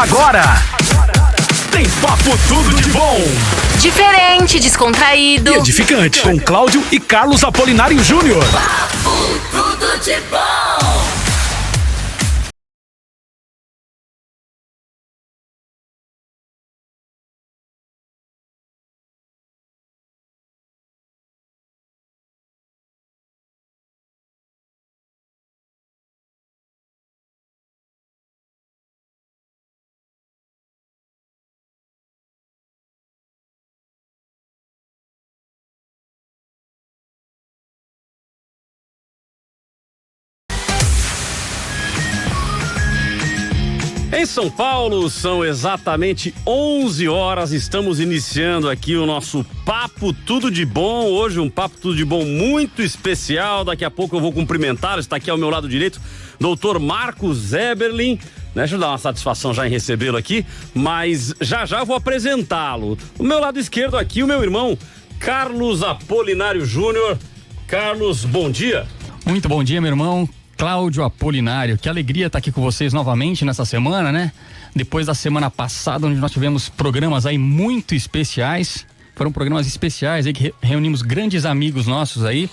Agora tem Papo Tudo de Bom. Diferente, descontraído E edificante. Com Cláudio e Carlos Apolinário Júnior. Papo Tudo de Bom. Em São Paulo, são exatamente 11 horas, estamos iniciando aqui o nosso Papo Tudo de Bom. Hoje um Papo Tudo de Bom muito especial, daqui a pouco eu vou cumprimentá-lo, está aqui ao meu lado direito, Dr. Marcos Eberlin. Deixa eu dar uma satisfação já em recebê-lo aqui, mas já eu vou apresentá-lo. Do meu lado esquerdo aqui, o meu irmão Carlos Apolinário Júnior. Carlos, bom dia. Muito bom dia, meu irmão Cláudio Apolinário. Que alegria estar aqui com vocês novamente nessa semana, né? Depois da semana passada, onde nós tivemos programas aí muito especiais. Foram programas especiais aí que reunimos grandes amigos nossos aí,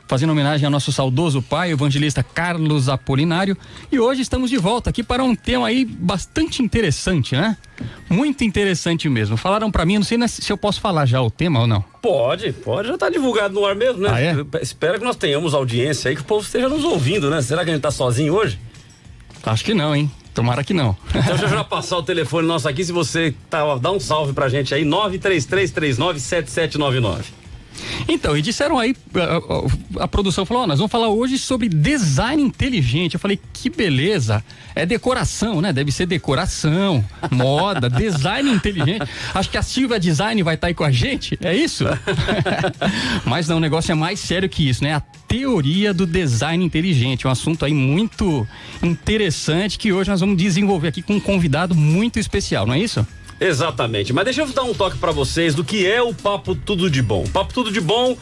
fazendo homenagem ao nosso saudoso pai, o evangelista Carlos Apolinário. E hoje estamos de volta aqui para um tema aí bastante interessante, né? Muito interessante mesmo. Falaram para mim, não sei se eu posso falar já o tema ou não. Pode, já tá divulgado no ar mesmo, né? Ah, é? Espero que nós tenhamos audiência aí, que o povo esteja nos ouvindo, né? Será que a gente tá sozinho hoje? Acho que não, hein? Tomara que não. Então deixa eu já passar o telefone nosso aqui, se você dá um salve pra gente aí, 933397799. Então, e disseram aí, a produção falou, nós vamos falar hoje sobre design inteligente. Eu falei, que beleza, é decoração, né? Deve ser decoração, moda, design inteligente. Acho que a Silvia Design vai estar aí com a gente, é isso? Mas não, o negócio é mais sério que isso, né? A teoria do design inteligente, um assunto aí muito interessante que hoje nós vamos desenvolver aqui com um convidado muito especial, não é isso? Exatamente, mas deixa eu dar um toque pra vocês do que é o Papo Tudo de Bom. Papo Tudo de Bom,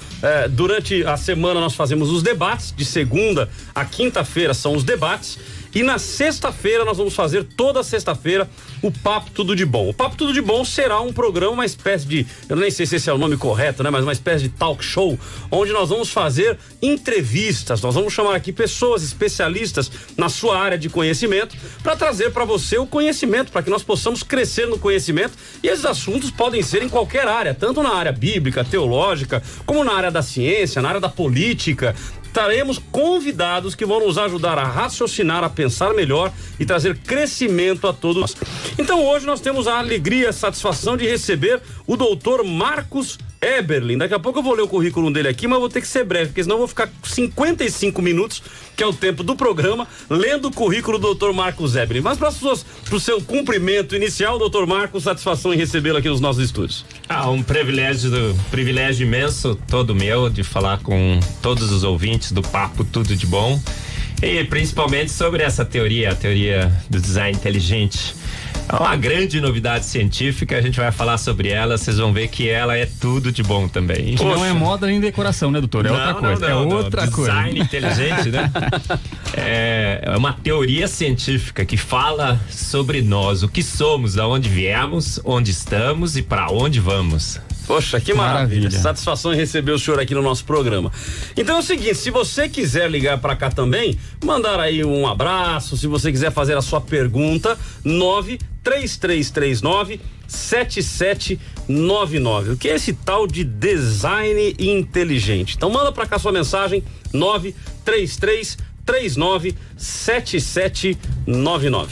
durante a semana nós fazemos os debates, de segunda a quinta-feira são os debates, e na sexta-feira nós vamos fazer, toda sexta-feira, o Papo Tudo de Bom. O Papo Tudo de Bom será um programa, uma espécie de, eu nem sei se esse é o nome correto, né? Mas uma espécie de talk show, onde nós vamos fazer entrevistas, nós vamos chamar aqui pessoas especialistas na sua área de conhecimento, para trazer para você o conhecimento, para que nós possamos crescer no conhecimento, e esses assuntos podem ser em qualquer área, tanto na área bíblica, teológica, como na área da ciência, na área da política. Teremos convidados que vão nos ajudar a raciocinar, a pensar melhor e trazer crescimento a todos nós. Então hoje nós temos a alegria, a satisfação de receber o doutor Marcos Eberlin. Daqui a pouco eu vou ler o currículo dele aqui, mas vou ter que ser breve, porque senão eu vou ficar 55 minutos, que é o tempo do programa, lendo o currículo do doutor Marcos Eberlin. Mas para o seu cumprimento inicial, doutor Marcos, satisfação em recebê-lo aqui nos nossos estúdios. Um privilégio imenso, todo meu, de falar com todos os ouvintes do Papo Tudo de Bom, e principalmente sobre essa teoria, a teoria do design inteligente. É uma grande novidade científica, a gente vai falar sobre ela, vocês vão ver que ela é tudo de bom também. Não é moda nem decoração, né, doutor? É outra coisa. Outra coisa. Design inteligente, né? É uma teoria científica que fala sobre nós, o que somos, da onde viemos, onde estamos e para onde vamos. Poxa, que maravilha. Satisfação em receber o senhor aqui no nosso programa. Então é o seguinte, se você quiser ligar pra cá também, mandar aí um abraço, se você quiser fazer a sua pergunta, 933397799. O que é esse tal de design inteligente? Então manda pra cá sua mensagem, 933397799.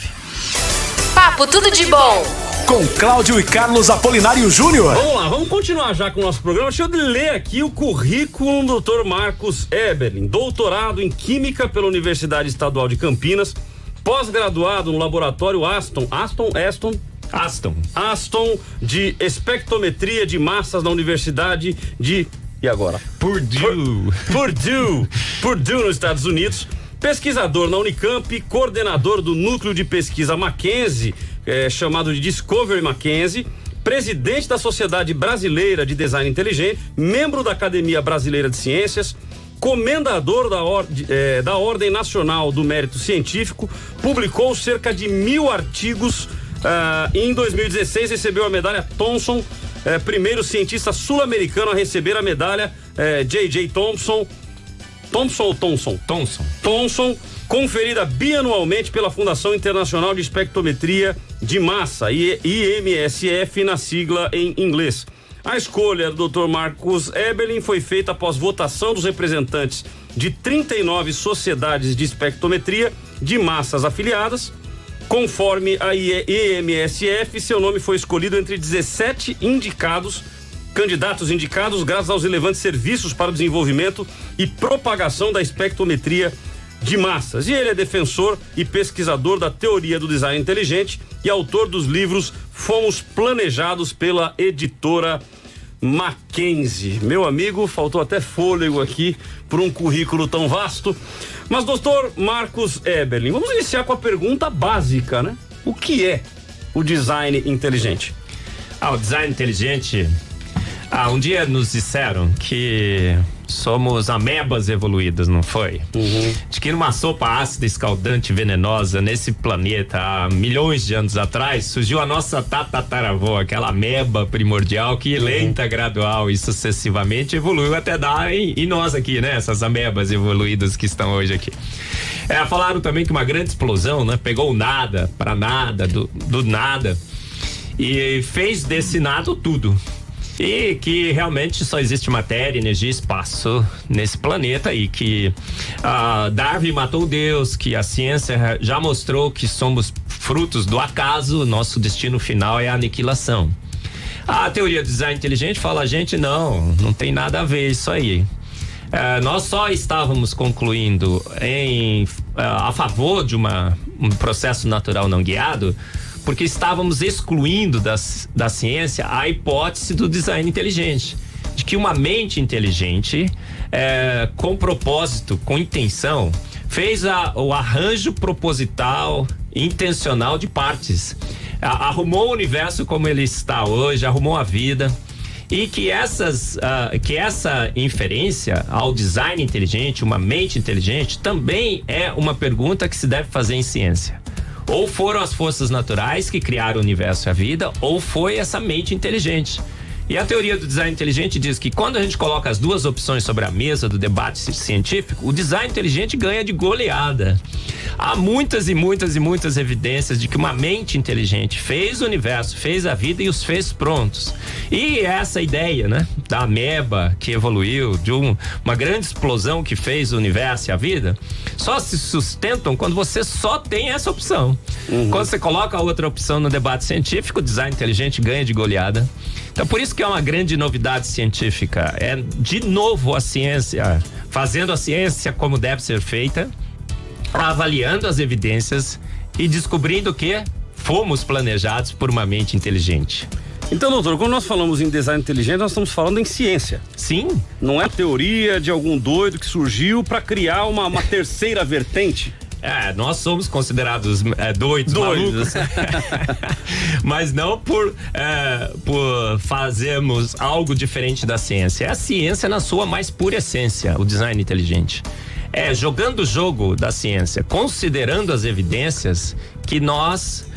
Papo Tudo de Bom. Com Cláudio e Carlos Apolinário Júnior. Vamos lá, vamos continuar já com o nosso programa. Deixa eu ler aqui o currículo do Dr. Marcos Eberlin, doutorado em Química pela Universidade Estadual de Campinas, pós-graduado no laboratório Aston de espectrometria de massas na Universidade de... E agora? Purdue, nos Estados Unidos. Pesquisador na Unicamp, coordenador do núcleo de pesquisa Mackenzie, chamado de Discovery Mackenzie, presidente da Sociedade Brasileira de Design Inteligente, membro da Academia Brasileira de Ciências, comendador da Ordem Nacional do Mérito Científico, publicou cerca de 1000 artigos Em 2016 recebeu a medalha Thomson, primeiro cientista sul-americano a receber a medalha J.J. Thomson. Thomson ou Thomson? Thomson, conferida bianualmente pela Fundação Internacional de Espectrometria de Massa, IMSF na sigla em inglês. A escolha do Dr. Marcus Eberlin foi feita após votação dos representantes de 39 sociedades de espectrometria de massas afiliadas. Conforme a IMSF, seu nome foi escolhido entre 17 candidatos indicados graças aos relevantes serviços para o desenvolvimento e propagação da espectrometria de massas. E ele é defensor e pesquisador da teoria do design inteligente e autor dos livros Fomos Planejados pela editora Mackenzie. Meu amigo, faltou até fôlego aqui por um currículo tão vasto. Mas, doutor Marcus Eberlin, vamos iniciar com a pergunta básica, né? O que é o design inteligente? O design inteligente... um dia nos disseram que somos amebas evoluídas, não foi? De que numa sopa ácida, escaldante, venenosa, nesse planeta, há milhões de anos atrás, surgiu a nossa tataravó, aquela ameba primordial que lenta, gradual e sucessivamente evoluiu até dar em nós aqui, né? Essas amebas evoluídas que estão hoje aqui. Falaram também que uma grande explosão, né? Pegou o nada, para nada, do nada, e fez desse nada tudo. E que realmente só existe matéria, energia e espaço nesse planeta e que Darwin matou Deus, que a ciência já mostrou que somos frutos do acaso, nosso destino final é a aniquilação. A teoria do design inteligente fala, a gente não tem nada a ver isso aí. Nós só estávamos concluindo a favor de um processo natural não guiado porque estávamos excluindo da ciência a hipótese do design inteligente, de que uma mente inteligente, com propósito, com intenção, fez o arranjo proposital, intencional de partes, arrumou o universo como ele está hoje, arrumou a vida, e que essa inferência ao design inteligente, uma mente inteligente, também é uma pergunta que se deve fazer em ciência. Ou foram as forças naturais que criaram o universo e a vida, ou foi essa mente inteligente. E a teoria do design inteligente diz que quando a gente coloca as duas opções sobre a mesa do debate científico, o design inteligente ganha de goleada. Há muitas e muitas e muitas evidências de que uma mente inteligente fez o universo, fez a vida e os fez prontos. E essa ideia, né, da ameba que evoluiu, de uma grande explosão que fez o universo e a vida, só se sustentam quando você só tem essa opção. Quando você coloca a outra opção no debate científico, o design inteligente ganha de goleada. Então, por isso que é uma grande novidade científica. É, de novo, a ciência, fazendo a ciência como deve ser feita, avaliando as evidências e descobrindo que fomos planejados por uma mente inteligente. Então, doutor, quando nós falamos em design inteligente, nós estamos falando em ciência. Sim. Não é teoria de algum doido que surgiu para criar uma terceira vertente? Nós somos considerados doidos. Malucos. Mas não por fazermos algo diferente da ciência. É a ciência na sua mais pura essência, o design inteligente. Jogando o jogo da ciência, considerando as evidências, que nós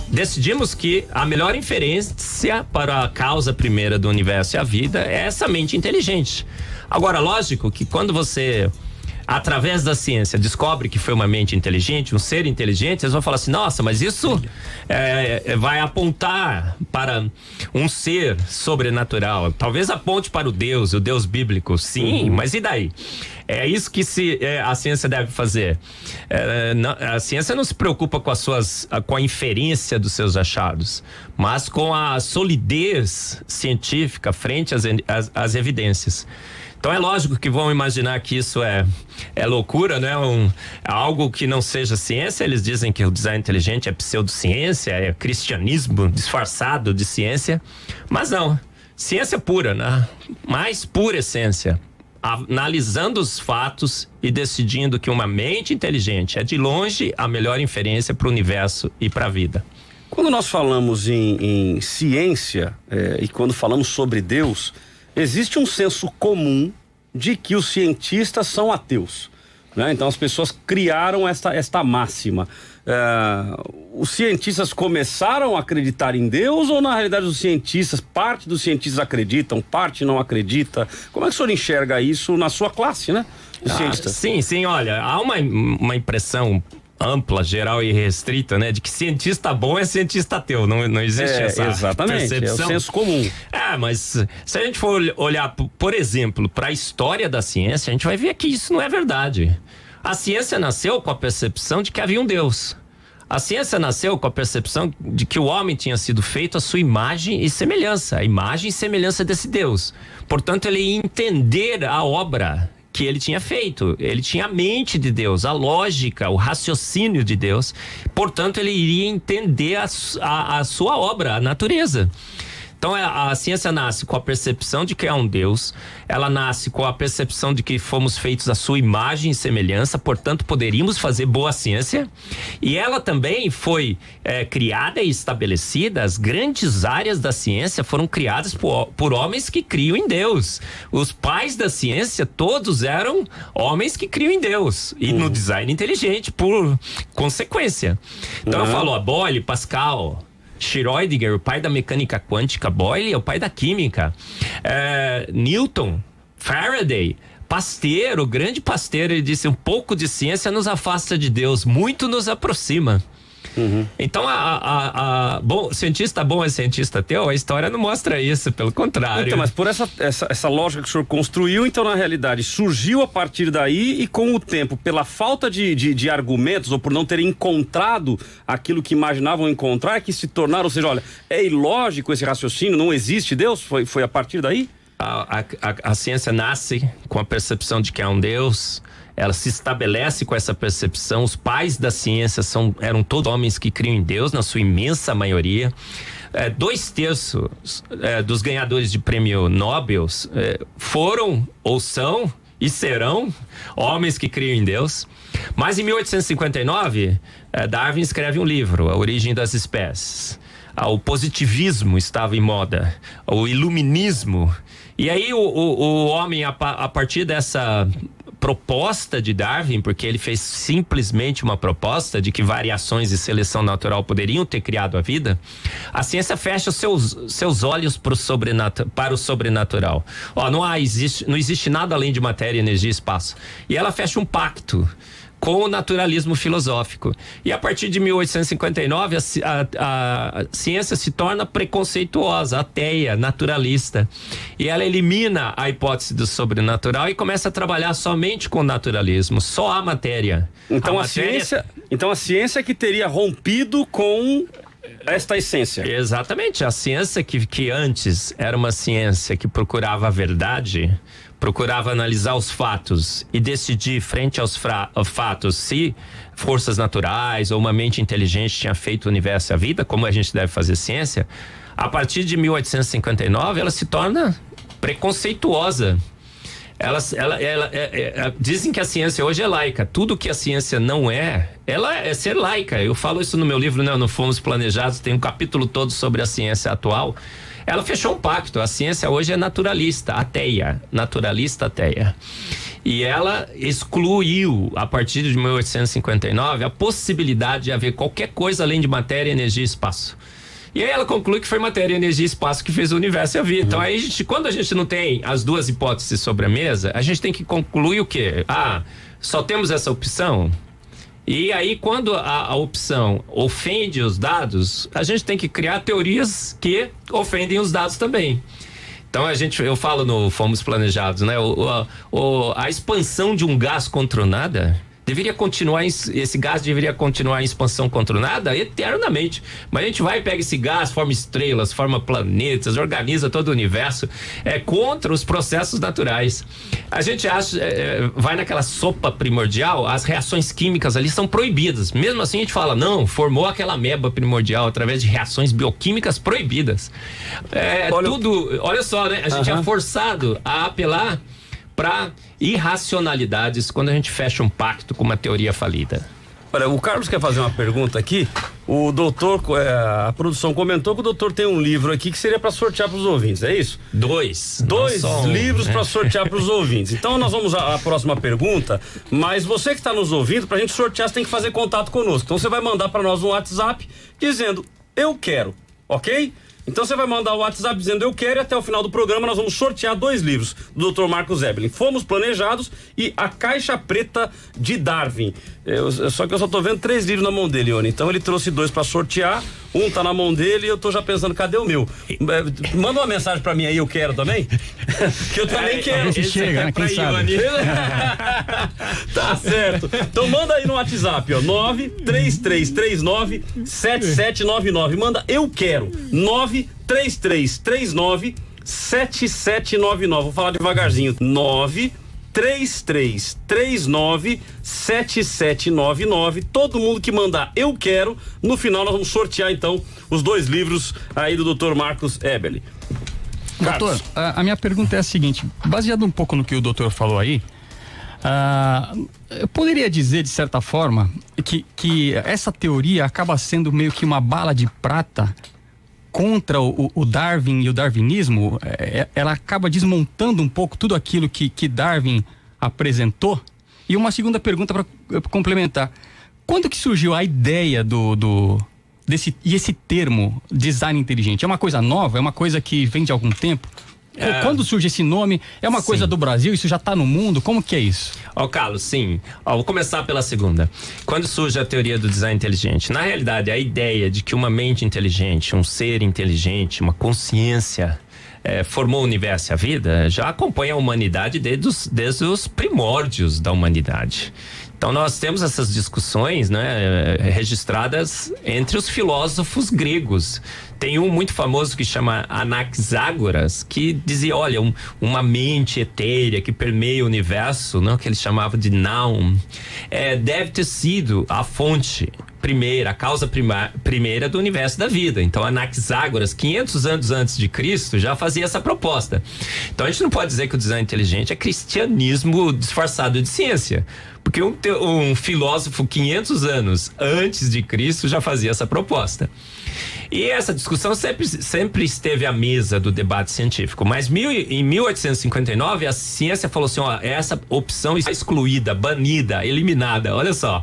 decidimos que a melhor inferência para a causa primeira do universo e a vida é essa mente inteligente. Agora, lógico que quando você, através da ciência, descobre que foi uma mente inteligente, um ser inteligente, eles vão falar assim, nossa, mas isso vai apontar para um ser sobrenatural. Talvez aponte para o Deus bíblico, sim, mas e daí? É isso que a ciência deve fazer. A ciência não se preocupa com a inferência dos seus achados, mas com a solidez científica frente às evidências. Então é lógico que vão imaginar que isso é loucura, né? Algo que não seja ciência. Eles dizem que o design inteligente é pseudociência, é cristianismo disfarçado de ciência, mas não, ciência pura, né? Mais pura essência, analisando os fatos e decidindo que uma mente inteligente é de longe a melhor inferência para o universo e para a vida. Quando nós falamos em ciência e quando falamos sobre Deus, existe um senso comum de que os cientistas são ateus. né? Então as pessoas criaram esta máxima. Os cientistas começaram a acreditar em Deus ou na realidade parte dos cientistas acreditam, parte não acredita? Como é que o senhor enxerga isso na sua classe, né? Sim, olha, há uma impressão ampla, geral e restrita, né? De que cientista bom é cientista ateu, não existe essa exatamente, percepção. É o senso comum. Mas se a gente for olhar, por exemplo, para a história da ciência, a gente vai ver que isso não é verdade. A ciência nasceu com a percepção de que havia um Deus. A ciência nasceu com a percepção de que o homem tinha sido feito à sua imagem e semelhança, a imagem e semelhança desse Deus. Portanto, ele ia entender a obra que ele tinha feito. Ele tinha a mente de Deus, a lógica, o raciocínio de Deus. Portanto, ele iria entender a sua obra, a natureza. Então a ciência nasce com a percepção de que é um Deus, ela nasce com a percepção de que fomos feitos à sua imagem e semelhança, portanto poderíamos fazer boa ciência, e ela também foi criada e estabelecida, as grandes áreas da ciência foram criadas por homens que criam em Deus. Os pais da ciência todos eram homens que criam em Deus, e no design inteligente, por consequência. Então eu falo, Boyle, Pascal, Schrödinger, o pai da mecânica quântica, Boyle é o pai da química, Newton, Faraday, Pasteur, o grande Pasteur, ele disse: um pouco de ciência nos afasta de Deus, muito nos aproxima. Então, bom, cientista bom é cientista ateu, a história não mostra isso, pelo contrário. Então, mas por essa lógica que o senhor construiu, então na realidade surgiu a partir daí e com o tempo, pela falta de argumentos ou por não terem encontrado aquilo que imaginavam encontrar, é que se tornaram, ou seja, olha, é ilógico esse raciocínio, não existe Deus? Foi a partir daí? A ciência nasce com a percepção de que há um Deus. Ela se estabelece com essa percepção. Os pais da ciência eram todos homens que criam em Deus, na sua imensa maioria. 2/3 dos ganhadores de prêmio Nobel foram ou são e serão homens que criam em Deus. Mas em 1859, Darwin escreve um livro, A Origem das Espécies. O positivismo estava em moda, o iluminismo. E aí o homem, a partir dessa proposta de Darwin, porque ele fez simplesmente uma proposta de que variações e seleção natural poderiam ter criado a vida, a ciência fecha seus olhos para o sobrenatural. Não existe nada além de matéria, energia e espaço. E ela fecha um pacto com o naturalismo filosófico. E a partir de 1859, a ciência se torna preconceituosa, ateia, naturalista. E ela elimina a hipótese do sobrenatural e começa a trabalhar somente com o naturalismo, só a matéria. Então a ciência que teria rompido com esta essência. Exatamente. A ciência que antes era uma ciência que procurava a verdade, procurava analisar os fatos e decidir frente aos fatos se forças naturais ou uma mente inteligente tinha feito o universo e a vida, como a gente deve fazer ciência. A partir de 1859 ela se torna preconceituosa. Dizem que a ciência hoje é laica. Tudo que a ciência não ela é ser laica. Eu falo isso no meu livro, né? No Fomos Planejados, tem um capítulo todo sobre a ciência atual. Ela fechou um pacto. A ciência hoje é naturalista, ateia. E ela excluiu, a partir de 1859, a possibilidade de haver qualquer coisa além de matéria, energia e espaço. E aí ela conclui que foi matéria, energia e espaço que fez o universo e a vida. Então aí quando a gente não tem as duas hipóteses sobre a mesa, a gente tem que concluir o quê? Só temos essa opção? E aí quando a opção ofende os dados, a gente tem que criar teorias que ofendem os dados também. Então eu falo no Fomos Planejados, né? A expansão de um gás contra o nada deveria continuar, esse gás deveria continuar em expansão contra o nada eternamente. Mas a gente vai e pega esse gás, forma estrelas, forma planetas, organiza todo o universo, contra os processos naturais. A gente vai naquela sopa primordial, as reações químicas ali são proibidas. Mesmo assim a gente fala, não, formou aquela ameba primordial através de reações bioquímicas proibidas. Olha só, né? A gente é forçado a apelar para irracionalidades quando a gente fecha um pacto com uma teoria falida. Olha, o Carlos quer fazer uma pergunta aqui. O doutor, a produção comentou que o doutor tem um livro aqui que seria para sortear para os ouvintes, é isso? Dois livros para sortear para os ouvintes. Então nós vamos à próxima pergunta, mas você que está nos ouvindo, para a gente sortear, você tem que fazer contato conosco. Então você vai mandar para nós um WhatsApp dizendo, eu quero, ok? Então você vai mandar o WhatsApp dizendo eu quero e até o final do programa nós vamos sortear 2 livros do Dr. Marcos Eberlin. Fomos Planejados e A Caixa Preta de Darwin. Só que eu só tô vendo 3 livros na mão dele, Ione. Então ele trouxe 2 para sortear, um tá na mão dele e eu tô já pensando, cadê o meu? Manda uma mensagem pra mim aí, eu quero também. Que eu também quero. Esse chega, né? Quem sabe? Tá certo. Então manda aí no WhatsApp, ó, 933397799. Manda eu quero. 933397799. Vou falar devagarzinho. 933397799. Todo mundo que mandar eu quero, no final nós vamos sortear então os 2 livros aí do Dr. Marcos Eberlin. Doutor, a minha pergunta é a seguinte, baseado um pouco no que o doutor falou aí, eu poderia dizer de certa forma que essa teoria acaba sendo meio que uma bala de prata contra o Darwin e o darwinismo. Ela acaba desmontando um pouco tudo aquilo que Darwin apresentou. E uma segunda pergunta para complementar: quando que surgiu a ideia esse termo design inteligente? É uma coisa nova? É uma coisa que vem de algum tempo? Quando surge esse nome? É uma coisa do Brasil? Isso já está no mundo? Como que é isso? Carlos, sim. Vou começar pela segunda. Quando surge a teoria do design inteligente? Na realidade, a ideia de que uma mente inteligente, um ser inteligente, uma consciência formou o universo e a vida, já acompanha a humanidade desde os primórdios da humanidade. Então nós temos essas discussões, né, registradas entre os filósofos gregos. Tem um muito famoso que chama Anaxágoras, que dizia, olha, uma mente etérea que permeia o universo, não, que ele chamava de Naum, deve ter sido a fonte primeira, a causa primeira do universo da vida. Então Anaxágoras, 500 anos antes de Cristo, já fazia essa proposta. Então a gente não pode dizer que o design inteligente é cristianismo disfarçado de ciência, porque um filósofo 500 anos antes de Cristo já fazia essa proposta. E essa discussão sempre esteve à mesa do debate científico, mas em 1859 a ciência falou assim, essa opção está excluída, banida, eliminada. Olha só,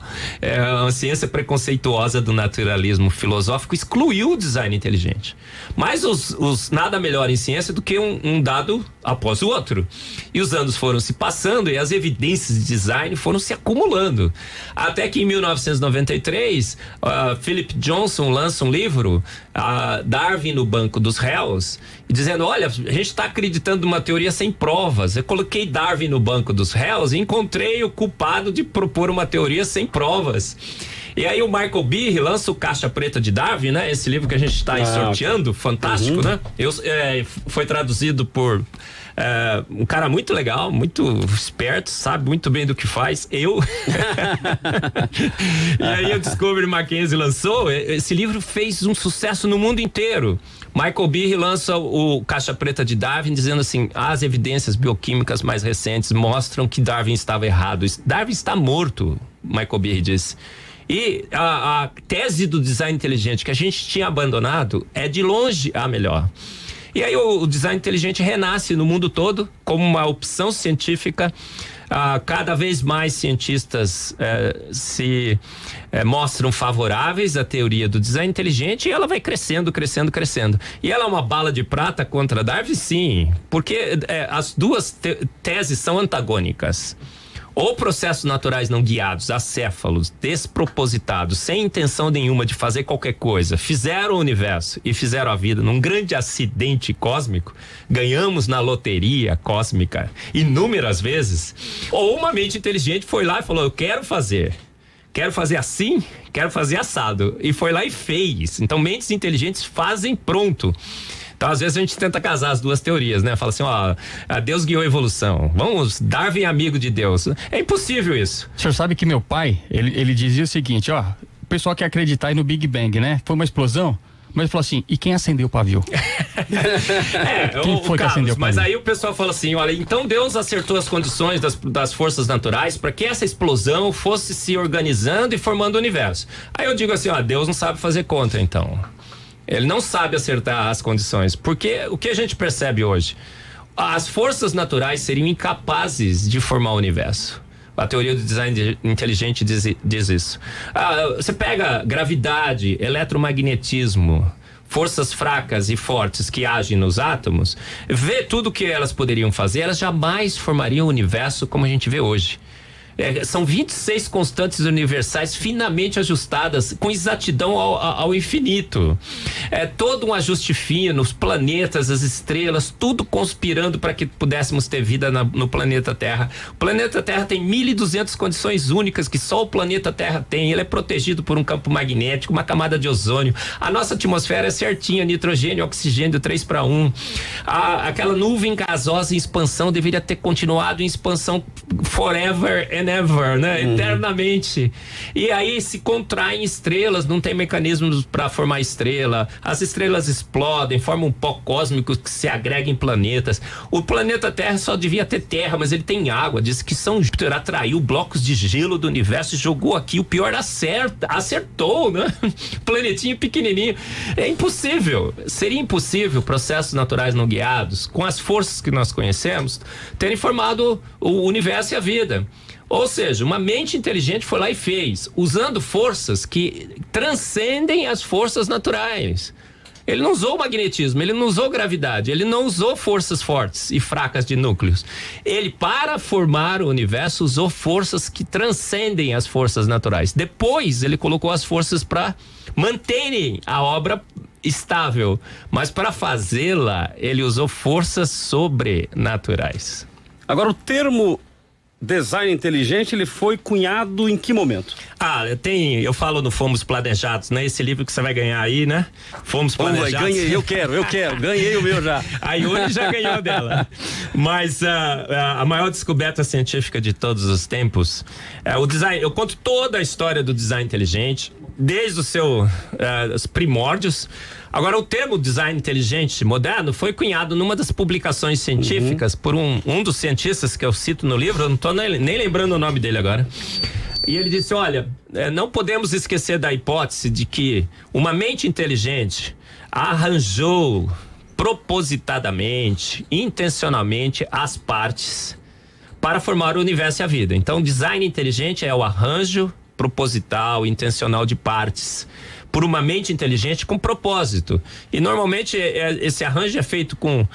a ciência preconceituosa do naturalismo filosófico excluiu o design inteligente. Mas os nada melhor em ciência do que um dado após o outro. E os anos foram se passando e as evidências de design foram se acumulando. Até que em 1993, Philip Johnson lança um livro, Darwin no Banco dos Réus, dizendo, olha, a gente está acreditando numa teoria sem provas. Eu coloquei Darwin no Banco dos Réus e encontrei o culpado de propor uma teoria sem provas. E aí o Michael Behe lança o Caixa Preta de Darwin, né? Esse livro que a gente está aí sorteando, fantástico, né? Foi traduzido por um cara muito legal, muito esperto, sabe muito bem do que faz. E aí o Discovery Mackenzie lançou, esse livro fez um sucesso no mundo inteiro. Michael Behe lança o Caixa Preta de Darwin dizendo assim, as evidências bioquímicas mais recentes mostram que Darwin estava errado. Darwin está morto, Michael Behe disse. E a tese do design inteligente que a gente tinha abandonado é de longe a melhor. E aí o design inteligente renasce no mundo todo como uma opção científica. Cada vez mais cientistas se mostram favoráveis à teoria do design inteligente e ela vai crescendo, crescendo, crescendo. E ela é uma bala de prata contra Darwin? Sim, porque as duas teses são antagônicas. Ou processos naturais não guiados, acéfalos, despropositados, sem intenção nenhuma de fazer qualquer coisa, fizeram o universo e fizeram a vida num grande acidente cósmico, ganhamos na loteria cósmica inúmeras vezes. Ou uma mente inteligente foi lá e falou, eu quero fazer assim, quero fazer assado, e foi lá e fez. Então mentes inteligentes fazem pronto. Então, às vezes a gente tenta casar as duas teorias, né? Fala assim, Deus guiou a evolução. Vamos, Darwin é amigo de Deus. É impossível isso. O senhor sabe que meu pai, ele dizia o seguinte, o pessoal quer acreditar aí no Big Bang, né? Foi uma explosão. Mas ele falou assim, e quem acendeu o pavio? Quem foi que acendeu o pavio? Mas aí o pessoal fala assim, olha, então Deus acertou as condições das forças naturais para que essa explosão fosse se organizando e formando o universo. Aí eu digo assim, ó, Deus não sabe fazer conta, então. Ele não sabe acertar as condições. Porque o que a gente percebe hoje? As forças naturais seriam incapazes de formar o universo. A teoria do design inteligente diz isso. Você pega gravidade, eletromagnetismo, forças fracas e fortes que agem nos átomos, vê tudo que elas poderiam fazer, elas jamais formariam o universo como a gente vê hoje. São 26 constantes universais finamente ajustadas com exatidão ao infinito. É todo um ajuste fino, os planetas, as estrelas, tudo conspirando para que pudéssemos ter vida no planeta Terra. O planeta Terra tem 1.200 condições únicas que só o planeta Terra tem. Ele é protegido por um campo magnético, uma camada de ozônio. A nossa atmosfera é certinha, nitrogênio, oxigênio 3:1. Aquela nuvem gasosa em expansão deveria ter continuado em expansão forever and ever, né? Eternamente. E aí se contraem estrelas, não tem mecanismos para formar estrela. As estrelas explodem, formam um pó cósmico que se agrega em planetas. O planeta Terra só devia ter terra, mas ele tem água. Diz que São Júpiter atraiu blocos de gelo do universo e jogou aqui. O pior acertou, né? Planetinho pequenininho. É impossível. Seria impossível processos naturais não guiados, com as forças que nós conhecemos, terem formado o universo e a vida. Ou seja, uma mente inteligente foi lá e fez, usando forças que transcendem as forças naturais. Ele não usou magnetismo, ele não usou gravidade, ele não usou forças fortes e fracas de núcleos. Ele, para formar o universo, usou forças que transcendem as forças naturais. Depois, ele colocou as forças para manterem a obra estável. Mas para fazê-la, ele usou forças sobrenaturais. Agora, o termo design inteligente, ele foi cunhado em que momento? Eu falo no Fomos Planejados, né? Esse livro que você vai ganhar aí, né? Fomos Planejados. Ganhei, eu quero, ganhei o meu já. A Yuri já ganhou dela. Mas a maior descoberta científica de todos os tempos é o design. Eu conto toda a história do design inteligente, desde os primórdios. Agora, o termo design inteligente moderno foi cunhado numa das publicações científicas por um dos cientistas que eu cito no livro, eu não estou nem lembrando o nome dele agora. E ele disse, olha, não podemos esquecer da hipótese de que uma mente inteligente arranjou propositadamente, intencionalmente, as partes para formar o universo e a vida. Então, design inteligente é o arranjo proposital, intencional de partes por uma mente inteligente com propósito. E normalmente esse arranjo é feito com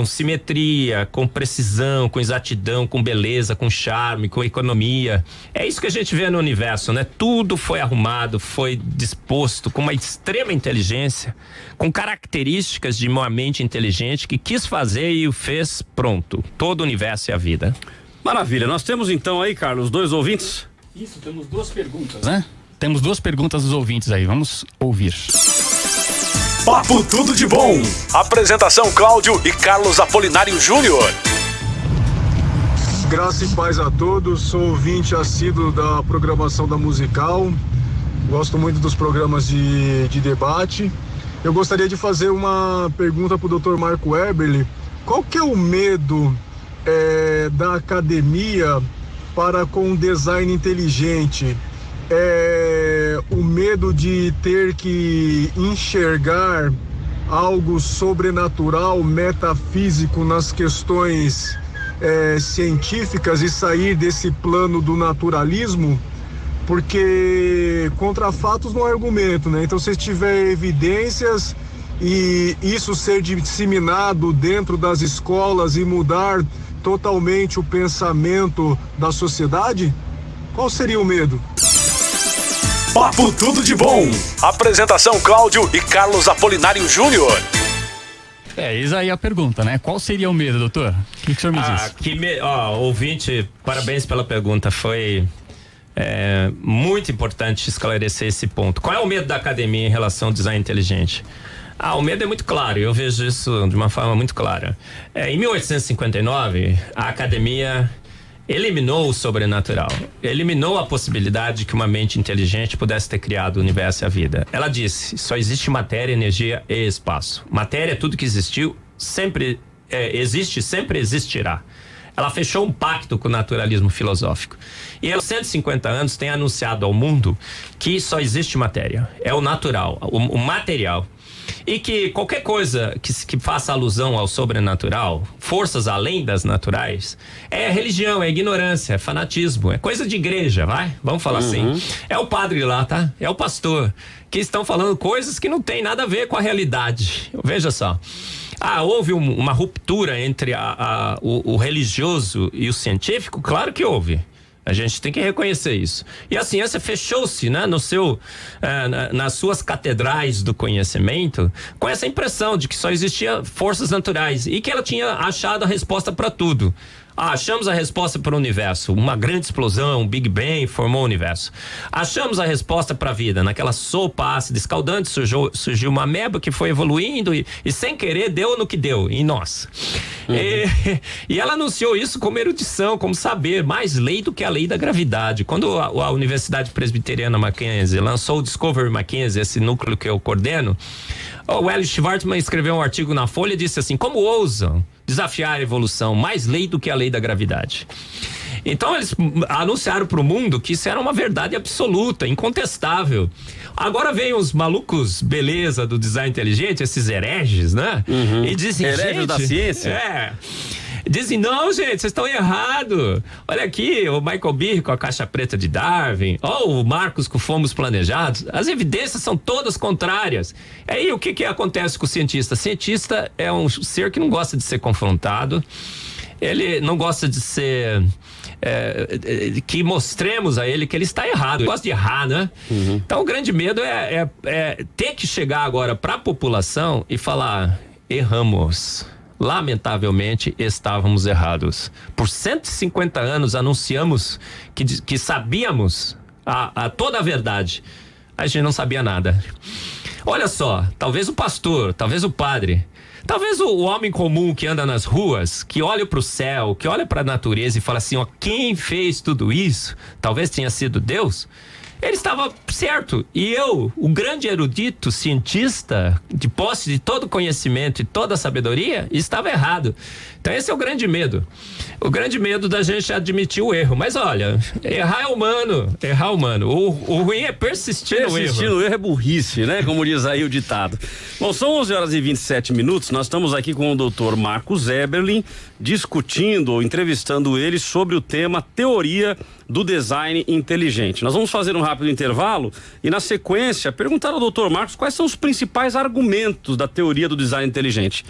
simetria, com precisão, com exatidão, com beleza, com charme, com economia. É isso que a gente vê no universo, né? Tudo foi arrumado, foi disposto com uma extrema inteligência, com características de uma mente inteligente que quis fazer e o fez pronto. Todo o universo e a vida. Maravilha. Nós temos então aí, Carlos, 2 ouvintes? Isso, temos 2 perguntas, né? Temos 2 perguntas dos ouvintes aí, vamos ouvir. Papo Tudo de Bom. Apresentação Cláudio e Carlos Apolinário Júnior. Graça e paz a todos, sou ouvinte assíduo da programação da Musical, gosto muito dos programas de debate. Eu gostaria de fazer uma pergunta para o Dr. Marco Eberle. Qual que é o medo da academia para com o design inteligente? O medo de ter que enxergar algo sobrenatural, metafísico nas questões científicas e sair desse plano do naturalismo, porque contra fatos não há argumento, né? Então, se tiver evidências e isso ser disseminado dentro das escolas e mudar totalmente o pensamento da sociedade, qual seria o medo? Papo Tudo de Bom. Apresentação Cláudio e Carlos Apolinário Júnior. Eis aí a pergunta, né? Qual seria o medo, doutor? O que o senhor me diz? Ouvinte, parabéns pela pergunta. Foi muito importante esclarecer esse ponto. Qual é o medo da academia em relação ao design inteligente? O medo é muito claro, eu vejo isso de uma forma muito clara. Em 1859, a academia eliminou o sobrenatural, eliminou a possibilidade de que uma mente inteligente pudesse ter criado o universo e a vida. Ela disse: só existe matéria, energia e espaço. Matéria é tudo que existiu, sempre existe, sempre existirá. Ela fechou um pacto com o naturalismo filosófico. E há 150 anos tem anunciado ao mundo que só existe matéria. É o natural, o material. E que qualquer coisa que faça alusão ao sobrenatural, forças além das naturais, é religião, é ignorância, é fanatismo, é coisa de igreja, vamos falar assim. É o padre lá, tá? É o pastor, que estão falando coisas que não tem nada a ver com a realidade. Veja só. Houve uma ruptura entre o religioso e o científico? Claro que houve. A gente tem que reconhecer isso. E a ciência fechou-se, né, nas suas catedrais do conhecimento, com essa impressão de que só existia forças naturais e que ela tinha achado a resposta para tudo. Achamos a resposta para o universo. Uma grande explosão, um Big Bang formou o universo. Achamos a resposta para a vida. Naquela sopa ácida escaldante surgiu uma ameba que foi evoluindo e sem querer deu no que deu, em nós. E ela anunciou isso como erudição, como saber, mais lei do que a lei da gravidade. Quando a Universidade Presbiteriana Mackenzie lançou o Discovery Mackenzie, esse núcleo que eu coordeno, o L. Schwartzman escreveu um artigo na Folha e disse assim: como ousam desafiar a evolução, mais lei do que a lei da gravidade. Então eles anunciaram para o mundo que isso era uma verdade absoluta, incontestável. Agora vem os malucos beleza do design inteligente, esses hereges, né? E dizem, hereges da ciência. Dizem, não, gente, vocês estão errados. Olha aqui, o Michael Behe com a caixa preta de Darwin, o Marcos com fomos planejados. As evidências são todas contrárias. Aí o que acontece com o cientista? O cientista é um ser que não gosta de ser confrontado. Ele não gosta de ser... que mostremos a ele que ele está errado. Ele gosta de errar, né? Então o grande medo é ter que chegar agora para a população e falar: erramos. Lamentavelmente estávamos errados. Por 150 anos anunciamos que sabíamos toda a verdade. A gente não sabia nada. Olha só, talvez o pastor, talvez o padre, talvez o homem comum que anda nas ruas, que olha para o céu, que olha para a natureza e fala assim: ó, quem fez tudo isso? Talvez tenha sido Deus. Ele estava certo. E eu, o grande erudito, cientista, de posse de todo conhecimento e toda sabedoria, estava errado. Então esse é o grande medo. O grande medo da gente admitir o erro. Mas olha, errar é humano. Errar é humano. O ruim é persistir no erro. Persistir no erro é burrice, né? Como diz aí o ditado. Bom, são 11h27. Nós estamos aqui com o Dr. Marcos Eberlin, discutindo ou entrevistando ele sobre o tema teoria do design inteligente. Nós vamos fazer um rápido intervalo e, na sequência, perguntar ao Dr. Marcos quais são os principais argumentos da teoria do design inteligente.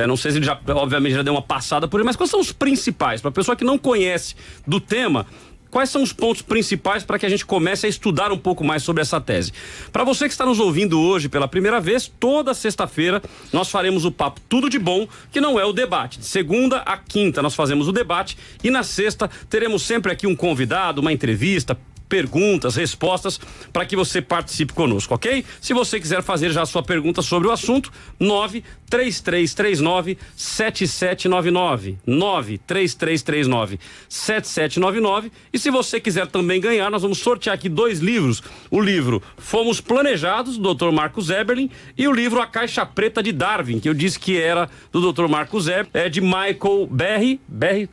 Não sei se ele obviamente já deu uma passada por ele, mas quais são os principais? Para a pessoa que não conhece do tema, quais são os pontos principais para que a gente comece a estudar um pouco mais sobre essa tese? Para você que está nos ouvindo hoje pela primeira vez, toda sexta-feira nós faremos o Papo Tudo de Bom, que não é o debate. De segunda a quinta nós fazemos o debate e na sexta teremos sempre aqui um convidado, uma entrevista, perguntas, respostas, para que você participe conosco, ok? Se você quiser fazer já a sua pergunta sobre o assunto, 93339-7799, 93339-7799. E se você quiser também ganhar, nós vamos sortear aqui 2 livros. O livro Fomos Planejados, do Dr. Marcos Eberlin, e o livro A Caixa Preta de Darwin, que eu disse que era do Dr. Marcos Eberlin, é de Michael Behe,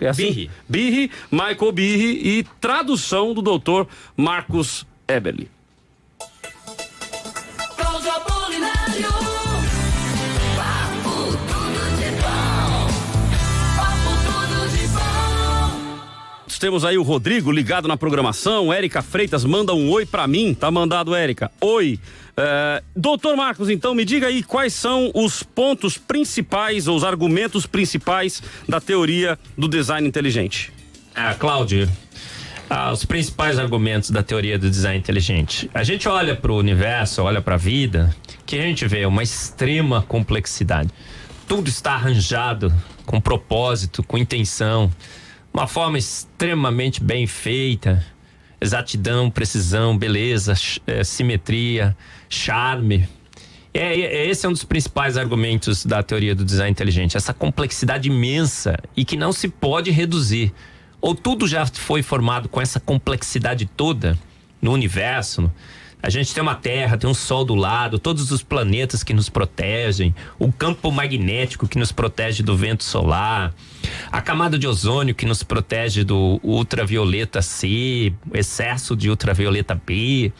é assim? Behe, Michael Behe, e tradução do Dr. Marcos Eberlin. Cláudio Apolinário. Papo tudo de bom. Papo tudo de bom. Temos aí o Rodrigo ligado na programação. Érica Freitas manda um oi pra mim. Tá mandado, Érica. Oi. Doutor Marcos, então me diga aí quais são os pontos principais ou os argumentos principais da teoria do design inteligente. Cláudio, os principais argumentos da teoria do design inteligente. A gente olha para o universo, olha para a vida, que a gente vê uma extrema complexidade. Tudo está arranjado com propósito, com intenção, uma forma extremamente bem feita, exatidão, precisão, beleza, simetria, charme. Esse é um dos principais argumentos da teoria do design inteligente, essa complexidade imensa e que não se pode reduzir. Ou tudo já foi formado com essa complexidade toda no universo? A gente tem uma Terra, tem um Sol do lado, todos os planetas que nos protegem, o campo magnético que nos protege do vento solar, a camada de ozônio que nos protege do ultravioleta C, o excesso de ultravioleta B.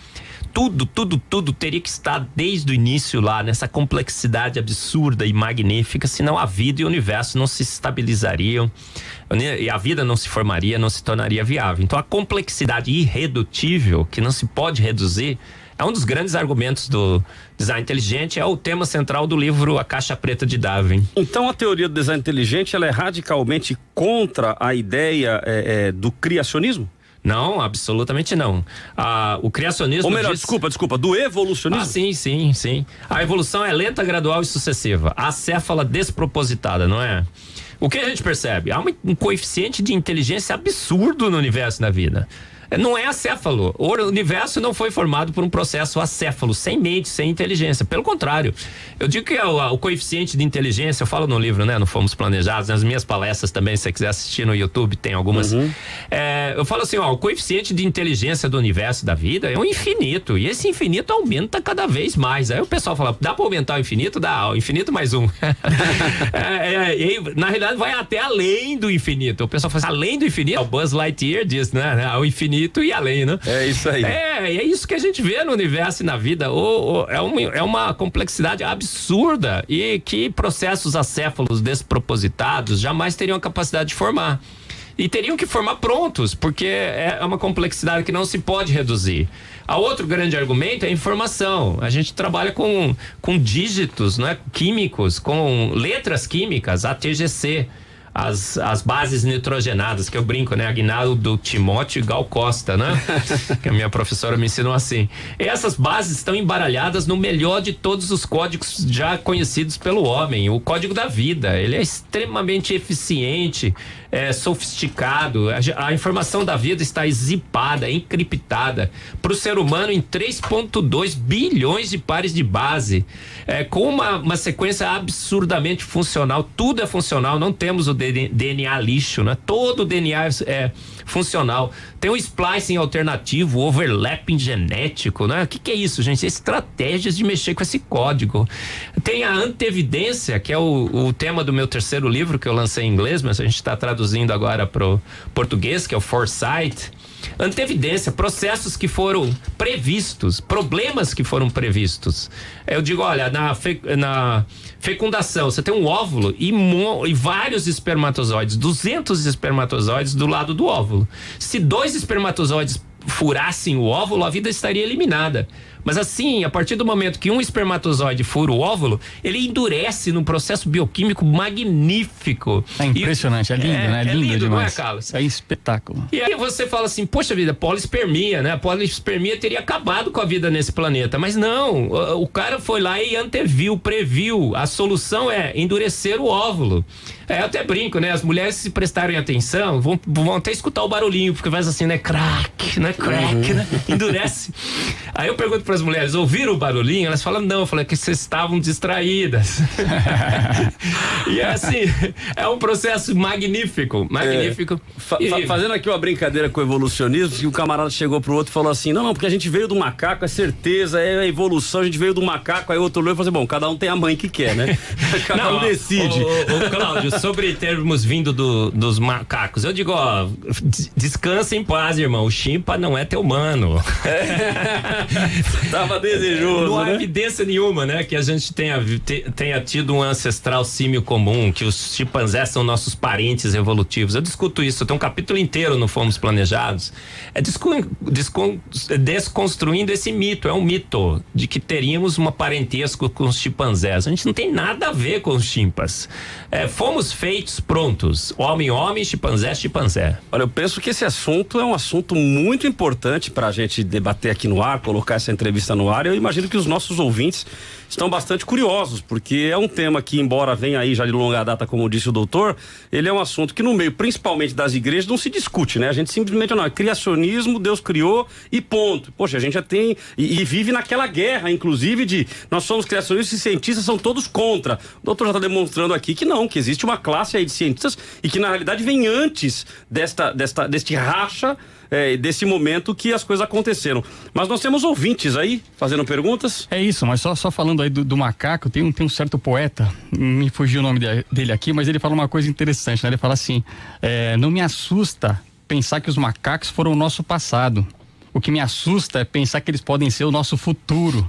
Tudo teria que estar desde o início lá, nessa complexidade absurda e magnífica, senão a vida e o universo não se estabilizariam, e a vida não se formaria, não se tornaria viável. Então a complexidade irredutível, que não se pode reduzir, é um dos grandes argumentos do design inteligente, é o tema central do livro A Caixa Preta de Darwin. Então a teoria do design inteligente, ela é radicalmente contra a ideia do criacionismo? Não, absolutamente não. O criacionismo... Ou melhor, desculpa, do evolucionismo? Sim. A evolução é lenta, gradual e sucessiva. Acéfala despropositada, não é? O que a gente percebe? Há um coeficiente de inteligência absurdo no universo da vida. Não é acéfalo. O universo não foi formado por um processo acéfalo, sem mente, sem inteligência. Pelo contrário, eu digo que o coeficiente de inteligência, eu falo no livro, né? Não Fomos Planejados, nas minhas palestras também, se você quiser assistir no YouTube, tem algumas. Eu falo assim, o coeficiente de inteligência do universo da vida é um infinito, e esse infinito aumenta cada vez mais. Aí o pessoal fala, dá pra aumentar o infinito? Dá, o infinito mais um. Na realidade vai até além do infinito. O pessoal fala assim, além do infinito, o Buzz Lightyear diz, né? O infinito e além, né? É isso aí. É isso que a gente vê no universo e na vida. É uma complexidade absurda e que processos acéfalos despropositados jamais teriam a capacidade de formar. E teriam que formar prontos, porque é uma complexidade que não se pode reduzir. A outro grande argumento é a informação. A gente trabalha com dígitos, né, químicos, com letras químicas, ATGC. As bases nitrogenadas, que eu brinco, né? Aguinaldo Timóteo e Gal Costa, né? Que a minha professora me ensinou assim. Essas bases estão embaralhadas no melhor de todos os códigos já conhecidos pelo homem, o código da vida. Ele é extremamente eficiente, sofisticado. A informação da vida está zipada, encriptada para o ser humano em 3,2 bilhões de pares de base, com uma sequência absurdamente funcional. Tudo é funcional, não temos o DNA lixo, né? Todo o DNA é funcional. Tem o splicing alternativo, o overlapping genético, né? O que é isso, gente? Estratégias de mexer com esse código. Tem a antevidência, que é o tema do meu terceiro livro, que eu lancei em inglês, mas a gente está traduzindo agora pro português, que é o Foresight. Antevidência, processos que foram previstos, problemas que foram previstos. Eu digo, olha, na fecundação, você tem um óvulo e vários espermatozoides, 200 espermatozoides do lado do óvulo. Se 2 espermatozoides furassem o óvulo, a vida estaria eliminada. Mas assim, a partir do momento que um espermatozoide fura o óvulo, ele endurece num processo bioquímico magnífico. É impressionante, é lindo, né? É lindo demais. Não é, Carlos? É espetáculo. E aí você fala assim, poxa vida, polispermia, né? A polispermia teria acabado com a vida nesse planeta. Mas não, o cara foi lá e anteviu, previu. A solução é endurecer o óvulo. Eu até brinco, né? As mulheres, se prestarem atenção, vão até escutar o barulhinho, porque faz assim, né? Crack, né? Crack, né? Endurece. Aí eu pergunto para as mulheres, ouviram o barulhinho? Elas falam, não. Eu falei, que vocês estavam distraídas. E é assim, é um processo magnífico. Fazendo aqui uma brincadeira com o evolucionismo, que o camarada chegou pro outro e falou assim, não, porque a gente veio do macaco, é certeza, é a evolução, a gente veio do macaco. Aí o outro olhou e falou assim, bom, cada um tem a mãe que quer, né? Cada um decide. Ô Cláudio, sobre termos vindo dos macacos, eu digo, ó, descansa em paz, irmão, o chimpa não é teu mano. Tava desejoso, não há né? evidência nenhuma, né, que a gente tenha tido um ancestral símio comum, que os chimpanzés são nossos parentes evolutivos. Eu discuto isso, eu tenho um capítulo inteiro no Fomos Planejados, desconstruindo esse mito. É um mito de que teríamos uma parentesco com os chimpanzés. A gente não tem nada a ver com os chimpas. Fomos feitos prontos, homem, chimpanzé. Olha, eu penso que esse assunto é um assunto muito importante pra gente debater aqui no ar, colocar essa entrevista entrevista no ar. Eu imagino que os nossos ouvintes estão bastante curiosos, porque é um tema que, embora venha aí já de longa data, como disse o doutor, ele é um assunto que no meio, principalmente das igrejas, não se discute, né? A gente simplesmente não, é criacionismo, Deus criou e ponto. Poxa, a gente já tem e vive naquela guerra, inclusive, de nós somos criacionistas e cientistas são todos contra. O doutor já está demonstrando aqui que não, que existe uma classe aí de cientistas e que na realidade vem antes deste racha, desse momento que as coisas aconteceram. Mas nós temos ouvintes aí fazendo perguntas. É isso, mas só falando aí do macaco, tem um certo poeta, me fugiu o nome dele aqui, mas ele fala uma coisa interessante, né? Ele fala assim, não me assusta pensar que os macacos foram o nosso passado. O que me assusta é pensar que eles podem ser o nosso futuro.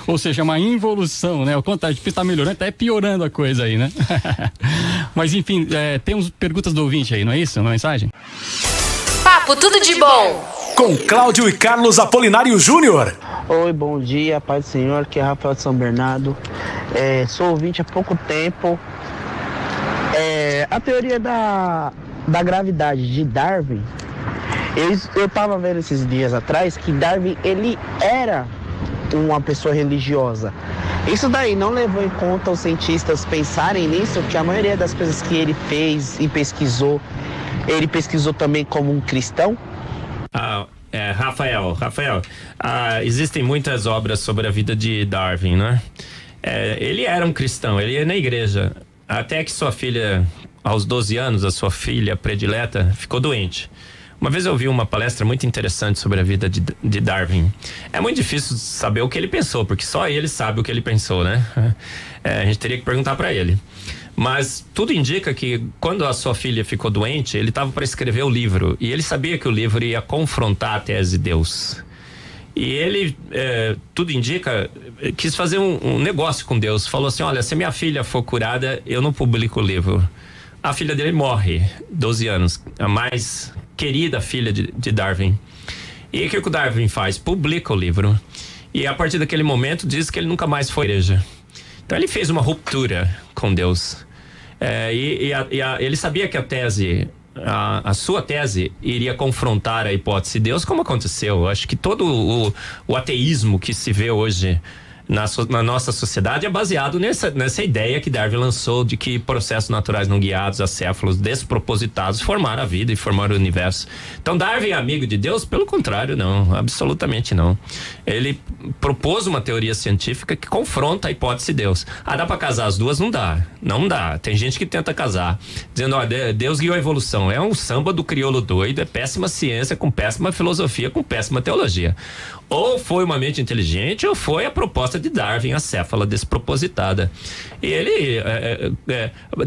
Ou seja, uma involução, né? O contrário, está melhorando, até piorando a coisa aí, né? Mas enfim, temos perguntas do ouvinte aí, não é isso? Uma mensagem? Papo Tudo de Bom. Com Cláudio e Carlos Apolinário Júnior. Oi, bom dia, Pai do Senhor, que é Rafael de São Bernardo. Sou ouvinte há pouco tempo. A teoria da gravidade de Darwin, eu estava vendo esses dias atrás que Darwin, ele era uma pessoa religiosa. Isso daí não levou em conta os cientistas pensarem nisso, que a maioria das coisas que ele fez e pesquisou, ele pesquisou também como um cristão? Rafael, existem muitas obras sobre a vida de Darwin, né? Ele era um cristão, ele ia na igreja, até que sua filha, aos 12 anos, a sua filha predileta, ficou doente. Uma vez eu ouvi uma palestra muito interessante sobre a vida de Darwin. É muito difícil saber o que ele pensou, porque só ele sabe o que ele pensou, né? A gente teria que perguntar para ele. Mas tudo indica que quando a sua filha ficou doente, ele estava para escrever o livro. E ele sabia que o livro ia confrontar a tese de Deus. E ele, tudo indica, quis fazer um negócio com Deus. Falou assim, olha, se minha filha for curada, eu não publico o livro. A filha dele morre, 12 anos, a mais querida filha de Darwin. E o que o Darwin faz? Publica o livro. E a partir daquele momento diz que ele nunca mais foi à igreja. Então ele fez uma ruptura com Deus. Ele sabia que a sua tese iria confrontar a hipótese de Deus, como aconteceu. Acho que todo o ateísmo que se vê hoje na nossa sociedade é baseado nessa ideia que Darwin lançou de que processos naturais não guiados, acéfalos despropositados formaram a vida e formaram o universo. Então Darwin é amigo de Deus? Pelo contrário, não, absolutamente não. Ele propôs uma teoria científica que confronta a hipótese de Deus. Dá pra casar as duas? Não dá. Tem gente que tenta casar, dizendo, Deus guiou a evolução. É um samba do crioulo doido, é péssima ciência com péssima filosofia, com péssima teologia. Ou foi uma mente inteligente, ou foi a proposta de Darwin, a céfala despropositada. E ele,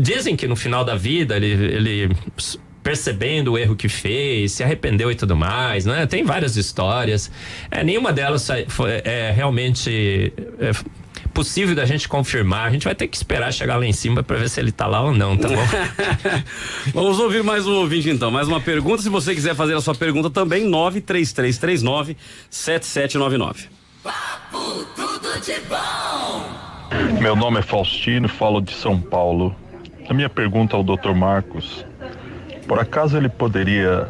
dizem que no final da vida, ele percebendo o erro que fez, se arrependeu e tudo mais, né? Tem várias histórias. Nenhuma delas é realmente possível da gente confirmar. A gente vai ter que esperar chegar lá em cima para ver se ele tá lá ou não, tá bom? Vamos ouvir mais um ouvinte então, mais uma pergunta. Se você quiser fazer a sua pergunta também, 93339-7799. Papo Tudo de Bom. Meu nome é Faustino, falo de São Paulo. A minha pergunta ao Dr. Marcos, por acaso ele poderia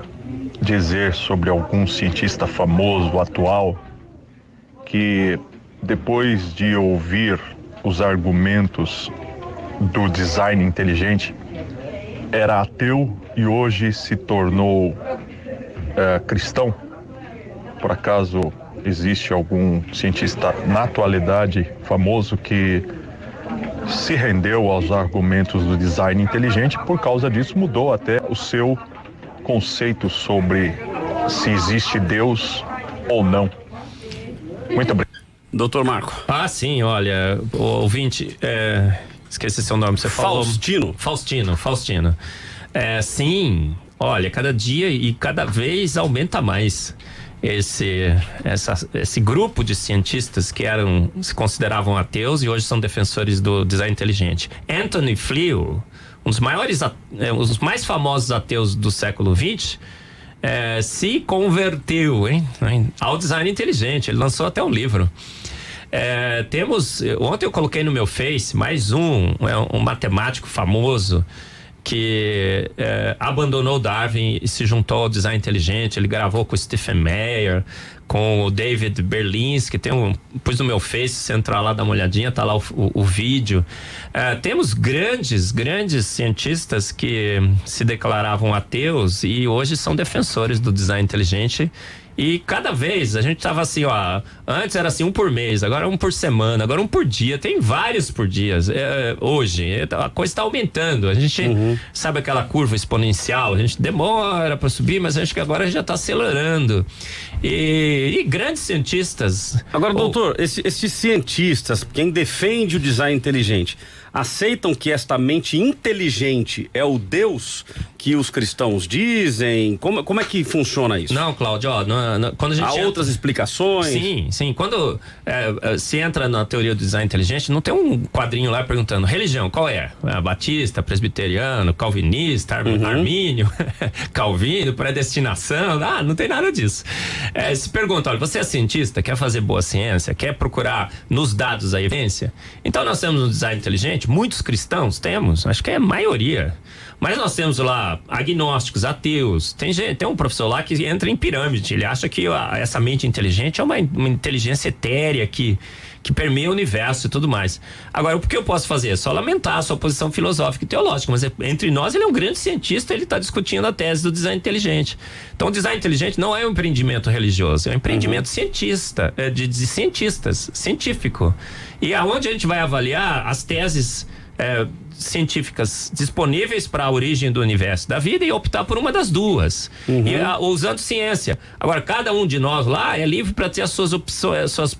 dizer sobre algum cientista famoso, atual, que depois de ouvir os argumentos do design inteligente, era ateu e hoje se tornou cristão? Por acaso existe algum cientista na atualidade famoso que se rendeu aos argumentos do design inteligente, por causa disso mudou até o seu conceito sobre se existe Deus ou não? Muito obrigado. Doutor Marco. Sim, olha, o ouvinte, esqueci seu nome, você falou. Faustino. Sim, olha, cada dia e cada vez aumenta mais esse grupo de cientistas que se consideravam ateus e hoje são defensores do design inteligente. Anthony Flew, um dos mais famosos ateus do século XX, se converteu ao design inteligente. Ele lançou até um livro. Ontem eu coloquei no meu Face mais um matemático famoso, que abandonou Darwin e se juntou ao design inteligente. Ele gravou com o Stephen Meyer, com o David Berlinski, pus no meu Face, se entrar lá, dá uma olhadinha, tá lá o vídeo. Temos grandes cientistas que se declaravam ateus e hoje são defensores do design inteligente. E cada vez a gente tava assim, antes era assim, um por mês, agora um por semana, agora um por dia, tem vários por dia. Hoje, a coisa está aumentando. A gente sabe aquela curva exponencial, a gente demora para subir, mas acho que agora a gente já está acelerando. E grandes cientistas. Agora, doutor, esses cientistas, quem defende o design inteligente, aceitam que esta mente inteligente é o Deus que os cristãos dizem? Como é que funciona isso? Não, Cláudio, quando a gente há outras explicações? Sim. Quando se entra na teoria do design inteligente, não tem um quadrinho lá perguntando religião, qual é? Batista, presbiteriano, calvinista, armínio, Calvino, predestinação, não tem nada disso. Se pergunta, olha, você é cientista, quer fazer boa ciência, quer procurar nos dados a evidência? Então nós temos no design inteligente, muitos cristãos temos, acho que é a maioria. Mas nós temos lá agnósticos, ateus. Tem um professor lá que entra em pirâmide. Ele acha que essa mente inteligente é uma inteligência etérea que permeia o universo e tudo mais. Agora, o que eu posso fazer? É só lamentar a sua posição filosófica e teológica. Mas entre nós, ele é um grande cientista, ele está discutindo a tese do design inteligente. Então, o design inteligente não é um empreendimento religioso, é um empreendimento cientista, de cientistas, científico. E aonde a gente vai avaliar as teses científicas disponíveis para a origem do universo da vida e optar por uma das duas, usando ciência. Agora, cada um de nós lá é livre para ter as suas opções, suas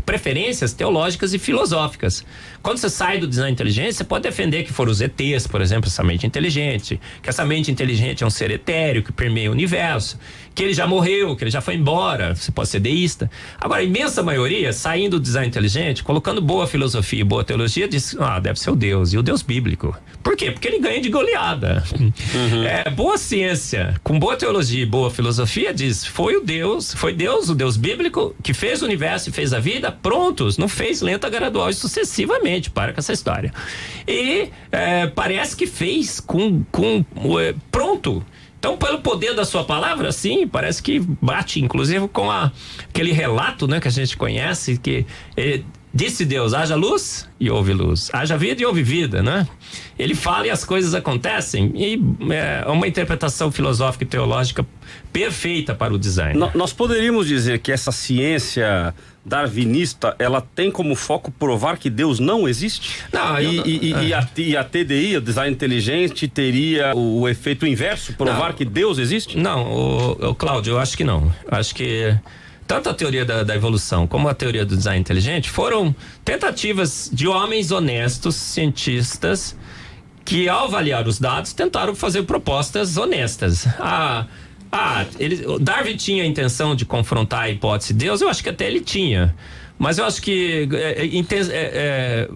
preferências teológicas e filosóficas. Quando você sai do design inteligente, você pode defender que foram os ETs, por exemplo, essa mente inteligente, que essa mente inteligente é um ser etéreo que permeia o universo, que ele já morreu, que ele já foi embora. Você pode ser deísta. Agora, a imensa maioria, saindo do design inteligente, colocando boa filosofia e boa teologia, diz, deve ser o Deus, e o Deus bíblico. Por quê? Porque ele ganha de goleada. Boa ciência, com boa teologia e boa filosofia, diz, foi Deus, o Deus bíblico, que fez o universo e fez a vida, prontos, não fez lenta, gradual e sucessivamente. Para com essa história. E parece que fez pronto. Então, pelo poder da sua palavra, sim, parece que bate, inclusive, com aquele relato, né, que a gente conhece, que disse Deus, haja luz e houve luz, haja vida e houve vida, né? Ele fala e as coisas acontecem, e é uma interpretação filosófica e teológica perfeita para o design. Nós poderíamos dizer que essa ciência darwinista, ela tem como foco provar que Deus não existe? Não, e a TDI, o design inteligente, teria o efeito inverso, provar que Deus existe? Não, Cláudio, eu acho que não. Acho que tanto a teoria da evolução como a teoria do design inteligente foram tentativas de homens honestos, cientistas, que ao avaliar os dados tentaram fazer propostas honestas. Darwin tinha a intenção de confrontar a hipótese de Deus, eu acho que até ele tinha. Mas eu acho que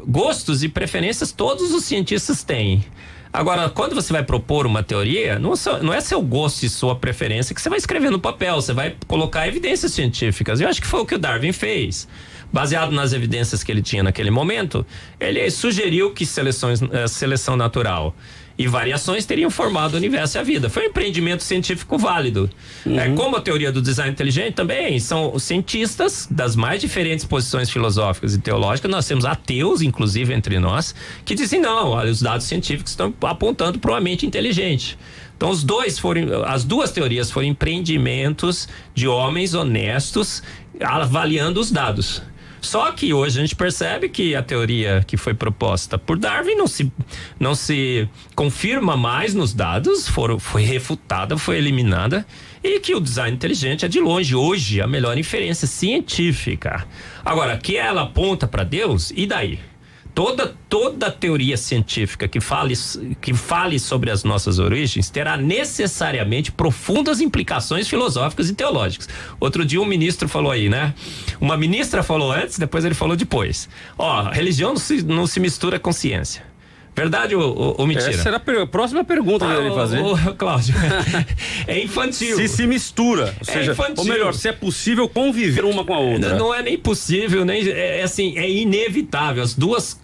gostos e preferências todos os cientistas têm. Agora, quando você vai propor uma teoria, não é seu gosto e sua preferência que você vai escrever no papel, você vai colocar evidências científicas. Eu acho que foi o que o Darwin fez. Baseado nas evidências que ele tinha naquele momento, ele sugeriu que seleção natural e variações teriam formado o universo e a vida. Foi um empreendimento científico válido. Como a teoria do design inteligente também, são cientistas das mais diferentes posições filosóficas e teológicas. Nós temos ateus, inclusive, entre nós, que dizem, não, olha, os dados científicos estão apontando para uma mente inteligente. Então, as duas teorias foram empreendimentos de homens honestos avaliando os dados. Só que hoje a gente percebe que a teoria que foi proposta por Darwin não se confirma mais nos dados, foi refutada, foi eliminada, e que o design inteligente é de longe hoje a melhor inferência científica. Agora, que ela aponta para Deus, e daí? Toda teoria científica que fale sobre as nossas origens terá necessariamente profundas implicações filosóficas e teológicas. Outro dia um ministro falou aí, né? Uma ministra falou antes, depois ele falou depois. Religião não se mistura com ciência. Verdade ou mentira? Essa era a próxima pergunta que eu ia fazer. Cláudio, é infantil. Se mistura, ou seja, ou melhor, se é possível conviver uma com a outra. Não é nem possível, nem assim, é inevitável. As duas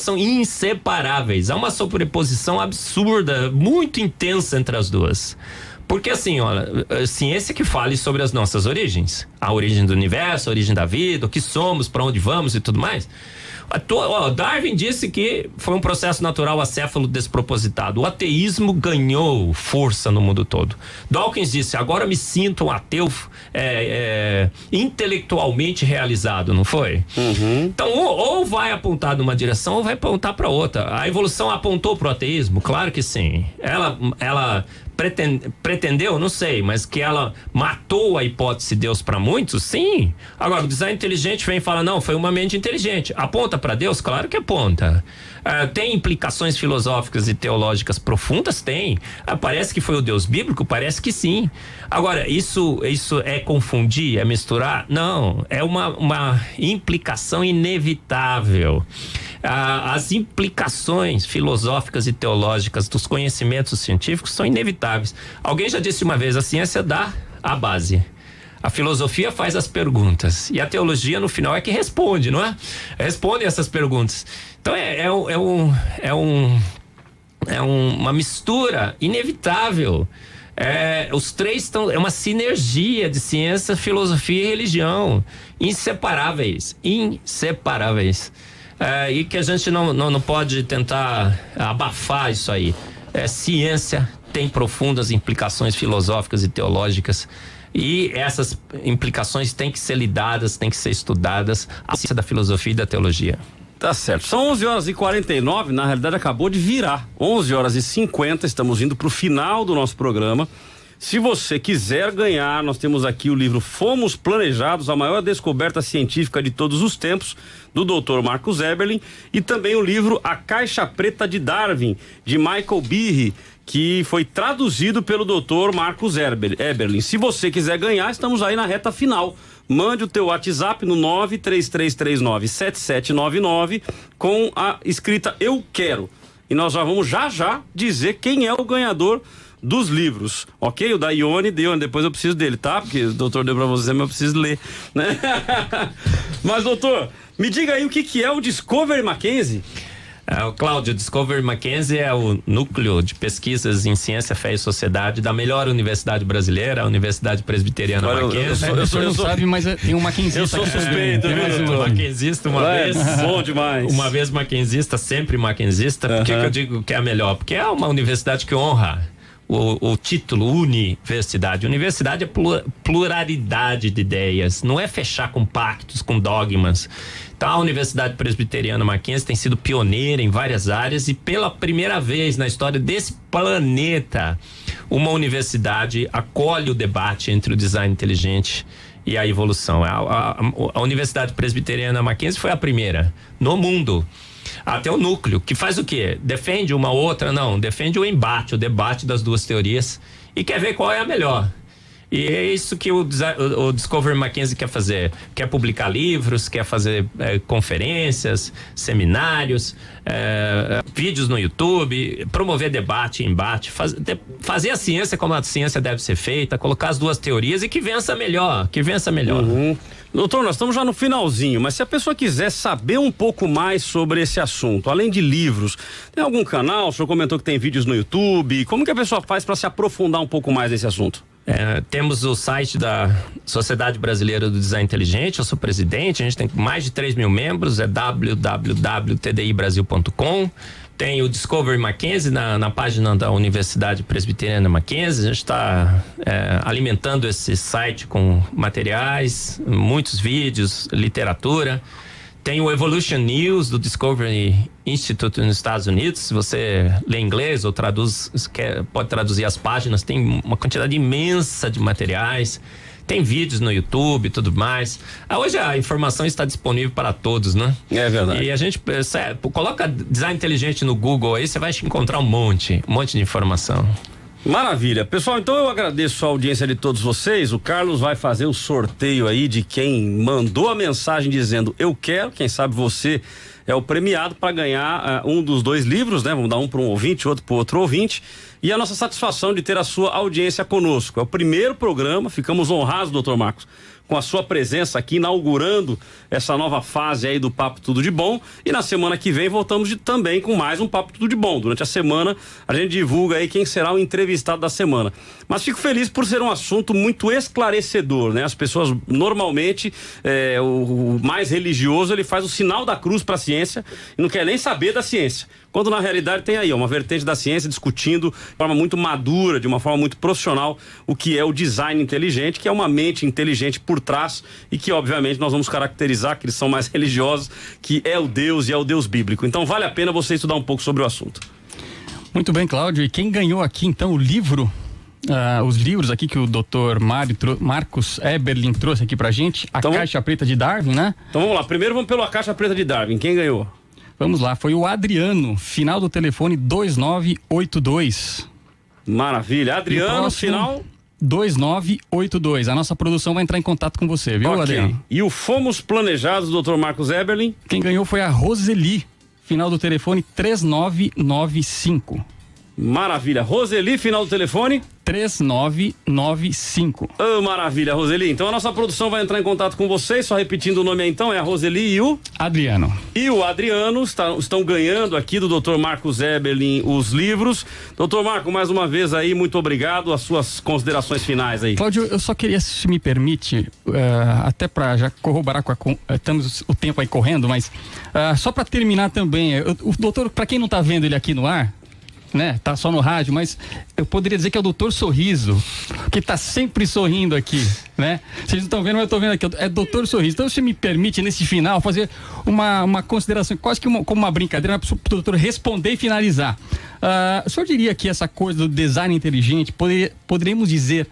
são inseparáveis. Há uma sobreposição absurda, muito intensa entre as duas. Porque assim, olha, a ciência que fale sobre as nossas origens, a origem do universo, a origem da vida, o que somos, para onde vamos e tudo mais. Darwin disse que foi um processo natural acéfalo despropositado. O ateísmo ganhou força no mundo todo. Dawkins disse: agora me sinto um ateu intelectualmente realizado, não foi? Então, ou vai apontar numa direção ou vai apontar para outra. A evolução apontou para o ateísmo? Claro que sim. Ela pretendeu, não sei, mas que ela matou a hipótese de Deus para muitos, sim. Agora, o design inteligente vem e fala: não, foi uma mente inteligente. Aponta para Deus? Claro que aponta. Tem implicações filosóficas e teológicas profundas? Tem. Parece que foi o Deus bíblico? Parece que sim. Agora, isso é confundir, é misturar? Não, é uma implicação inevitável. As implicações filosóficas e teológicas dos conhecimentos científicos são inevitáveis. Alguém já disse uma vez: a ciência dá a base, a filosofia faz as perguntas e a teologia no final é que responde, não é? Responde essas perguntas. Então uma mistura inevitável. Os três estão, é uma sinergia de ciência, filosofia e religião, inseparáveis. E que a gente não pode tentar abafar isso aí. Ciência tem profundas implicações filosóficas e teológicas, e essas implicações têm que ser lidadas, têm que ser estudadas, a ciência da filosofia e da teologia. Tá certo. São 11h49, na realidade acabou de virar 11h50, estamos indo pro final do nosso programa. Se você quiser ganhar, nós temos aqui o livro Fomos Planejados, a maior descoberta científica de todos os tempos, do Dr. Marcos Eberlin, e também o livro A Caixa Preta de Darwin, de Michael Behe, que foi traduzido pelo Dr. Marcos Eberlin. Se você quiser ganhar, estamos aí na reta final. Mande o teu WhatsApp no 933397799 com a escrita Eu Quero. E nós já vamos já dizer quem é o ganhador dos livros, ok? O da Ione, depois eu preciso dele, tá? Porque o doutor deu pra você, mas eu preciso ler, né? Mas, doutor, me diga aí o que é o Discovery Mackenzie? Cláudio, Discovery Mackenzie é o núcleo de pesquisas em ciência, fé e sociedade da melhor universidade brasileira, a Universidade Presbiteriana Mackenzie. O senhor não sabe, mas tem um Mackenzista. Eu sou suspeito, Mackenzista uma vez. Bom demais. Uma vez Mackenzista, sempre Mackenzista. Por que eu digo que é a melhor? Porque é uma universidade que honra o título universidade. Universidade é pluralidade de ideias, não é fechar com pactos, com dogmas. Então, a Universidade Presbiteriana Mackenzie tem sido pioneira em várias áreas e pela primeira vez na história desse planeta, uma universidade acolhe o debate entre o design inteligente e a evolução. A Universidade Presbiteriana Mackenzie foi a primeira no mundo. Até o núcleo, que faz o quê? Defende uma outra? Não, defende o embate, o debate das duas teorias e quer ver qual é a melhor. E é isso que o Discovery Mackenzie quer fazer. Quer publicar livros, quer fazer conferências, seminários, vídeos no YouTube, promover debate, embate, fazer a ciência como a ciência deve ser feita, colocar as duas teorias e que vença melhor, Uhum. Doutor, nós estamos já no finalzinho, mas se a pessoa quiser saber um pouco mais sobre esse assunto, além de livros, tem algum canal? O senhor comentou que tem vídeos no YouTube. Como que a pessoa faz para se aprofundar um pouco mais nesse assunto? Temos o site da Sociedade Brasileira do Design Inteligente, eu sou presidente, a gente tem mais de 3 mil membros, é www.tdibrasil.com. Tem o Discovery Mackenzie na página da Universidade Presbiteriana Mackenzie. A gente está alimentando esse site com materiais, muitos vídeos, literatura. Tem o Evolution News do Discovery Institute nos Estados Unidos. Se você lê inglês ou pode traduzir as páginas, tem uma quantidade imensa de materiais. Tem vídeos no YouTube e tudo mais. Hoje a informação está disponível para todos, né? É verdade. E a gente coloca design inteligente no Google aí, você vai encontrar um monte de informação. Maravilha. Pessoal, então eu agradeço a audiência de todos vocês. O Carlos vai fazer o sorteio aí de quem mandou a mensagem dizendo eu quero. Quem sabe você é o premiado para ganhar um dos 2 livros, né? Vamos dar um para um ouvinte, outro para outro ouvinte. E a nossa satisfação de ter a sua audiência conosco. É o primeiro programa, ficamos honrados, doutor Marcos, com a sua presença aqui, inaugurando essa nova fase aí do Papo Tudo de Bom. E na semana que vem voltamos também com mais um Papo Tudo de Bom. Durante a semana a gente divulga aí quem será o entrevistado da semana. Mas fico feliz por ser um assunto muito esclarecedor, né? As pessoas normalmente, o mais religioso, ele faz o sinal da cruz para a ciência e não quer nem saber da ciência. Quando na realidade tem aí uma vertente da ciência discutindo de forma muito madura, de uma forma muito profissional, o que é o design inteligente, que é uma mente inteligente por trás e que obviamente nós vamos caracterizar, que eles são mais religiosos, que é o Deus e é o Deus bíblico. Então vale a pena você estudar um pouco sobre o assunto. Muito bem, Cláudio. E quem ganhou aqui então o livro, os livros aqui que o Dr. Marcos Eberlin trouxe aqui pra gente, então, Caixa Preta de Darwin, né? Então vamos lá, primeiro vamos pela Caixa Preta de Darwin. Quem ganhou? Vamos lá, foi o Adriano, final do telefone 2982. Maravilha, Adriano, final 2982. A nossa produção vai entrar em contato com você, viu, okay. Adriano? E o Fomos Planejados, Dr. Marcos Eberlin? Quem ganhou foi a Roseli, final do telefone 3995. Maravilha, Roseli, final do telefone 3995. Oh, maravilha, Roseli. Então a nossa produção vai entrar em contato com vocês, só repetindo o nome aí, então, é a Roseli e o Adriano. E o Adriano estão ganhando aqui do Dr. Marcos Eberlin os livros. Doutor Marco, mais uma vez aí, muito obrigado. As suas considerações finais aí. Cláudio, eu só queria, se me permite, até para já corroborar estamos o tempo aí correndo, mas só para terminar também, o doutor, para quem não tá vendo ele aqui no ar, né? Tá só no rádio, mas eu poderia dizer que é o Doutor Sorriso, que tá sempre sorrindo aqui, né? Vocês não estão vendo, mas eu tô vendo aqui, é Doutor Sorriso. Então, se me permite, nesse final, fazer uma consideração, quase que como uma brincadeira, para o doutor responder e finalizar. O senhor diria que essa coisa do design inteligente, poderíamos dizer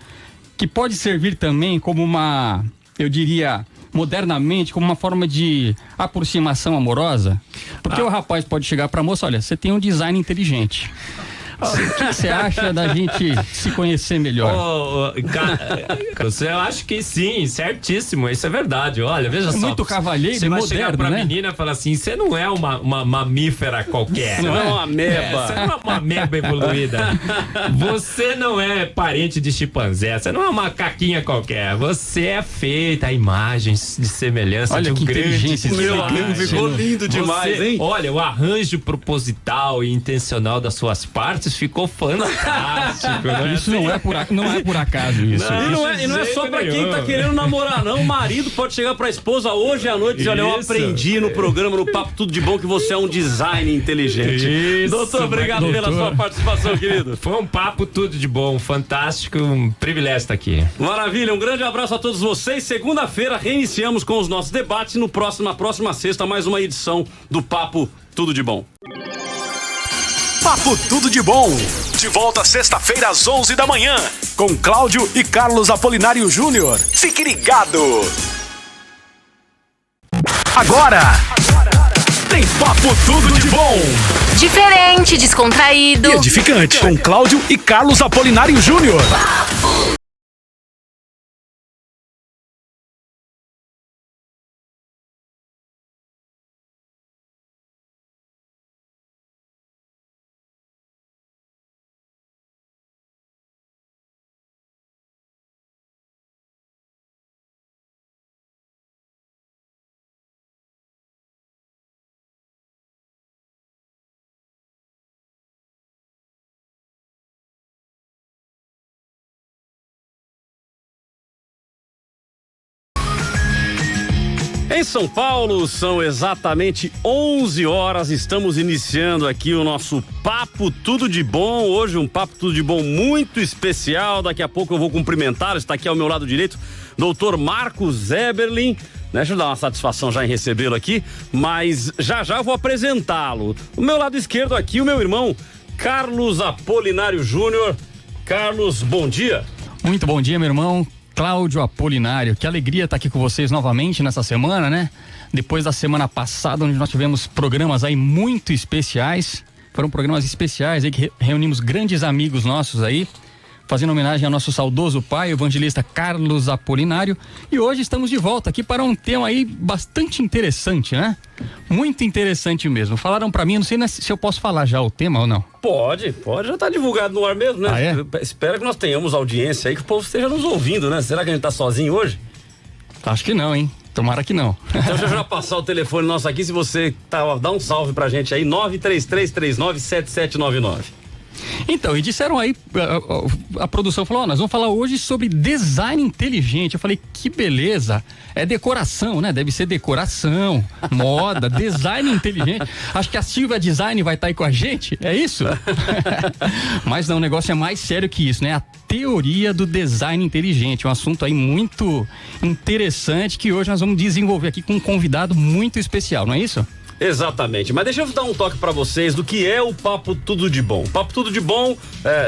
que pode servir também como uma, eu diria, modernamente, como uma forma de aproximação amorosa? Porque o rapaz pode chegar pra moça, olha, você tem um design inteligente. O que você acha da gente se conhecer melhor? Eu acho que sim, certíssimo, isso é verdade. Olha, veja só. Muito cavalheiro, você vai moderno, chegar pra né? menina e falar assim, você não é uma mamífera qualquer. Não é uma ameba. Você não é uma ameba evoluída. Você não é parente de chimpanzé. Você não é uma macaquinha qualquer. Você é feita a imagens de semelhança. Olha de um que inteligência. Meu Deus, ficou lindo demais, hein? Olha, o arranjo proposital e intencional das suas partes ficou fantástico, né? Isso não é por acaso isso. Não, e não é só pra quem tá querendo namorar, não. O marido pode chegar pra esposa hoje à noite e dizer, olha, eu aprendi no programa, no Papo Tudo de Bom, que você é um design inteligente. Isso, doutor, obrigado pela sua participação, querido. Foi um papo tudo de bom, fantástico, um privilégio estar aqui. Maravilha, um grande abraço a todos vocês. Segunda-feira reiniciamos com os nossos debates e na próxima sexta mais uma edição do Papo Tudo de Bom. Papo Tudo de Bom. De volta sexta-feira às 11 da manhã. Com Cláudio e Carlos Apolinário Júnior. Fique ligado. Agora tem Papo Tudo de Bom. Diferente, descontraído E edificante. Com Cláudio e Carlos Apolinário Júnior. Em São Paulo, são exatamente 11 horas, estamos iniciando aqui o nosso Papo Tudo de Bom. Hoje um Papo Tudo de Bom muito especial, daqui a pouco eu vou cumprimentá-lo, está aqui ao meu lado direito, Dr. Marcos Eberlin. Deixa eu dar uma satisfação já em recebê-lo aqui, mas já eu vou apresentá-lo. Do meu lado esquerdo aqui, o meu irmão Carlos Apolinário Júnior. Carlos, bom dia. Muito bom dia, meu irmão. Cláudio Apolinário, que alegria estar aqui com vocês novamente nessa semana, né? Depois da semana passada, onde nós tivemos programas aí muito especiais. Foram programas especiais aí que reunimos grandes amigos nossos aí. fazendo homenagem ao nosso saudoso pai, o evangelista Carlos Apolinário. E hoje estamos de volta aqui para um tema aí bastante interessante, né? Muito interessante mesmo. Falaram pra mim, não sei se eu posso falar já o tema ou não. Pode, já tá divulgado no ar mesmo, né? Ah, é? Espero que nós tenhamos audiência aí, que o povo esteja nos ouvindo, né? Será que a gente tá sozinho hoje? Acho que não, hein? Tomara que não. Então deixa eu já passar o telefone nosso aqui, se você dá um salve pra gente aí, 933397799. Então, e disseram aí, a produção falou, nós vamos falar hoje sobre design inteligente. Eu falei, que beleza, é decoração, né? Deve ser decoração, moda, design inteligente. Acho que a Silvia Design vai estar aí com a gente, é isso? Mas não, o negócio é mais sério que isso, né? A teoria do design inteligente, um assunto aí muito interessante que hoje nós vamos desenvolver aqui com um convidado muito especial, não é isso? Exatamente, mas deixa eu dar um toque pra vocês do que é o Papo Tudo de Bom. Papo Tudo de Bom,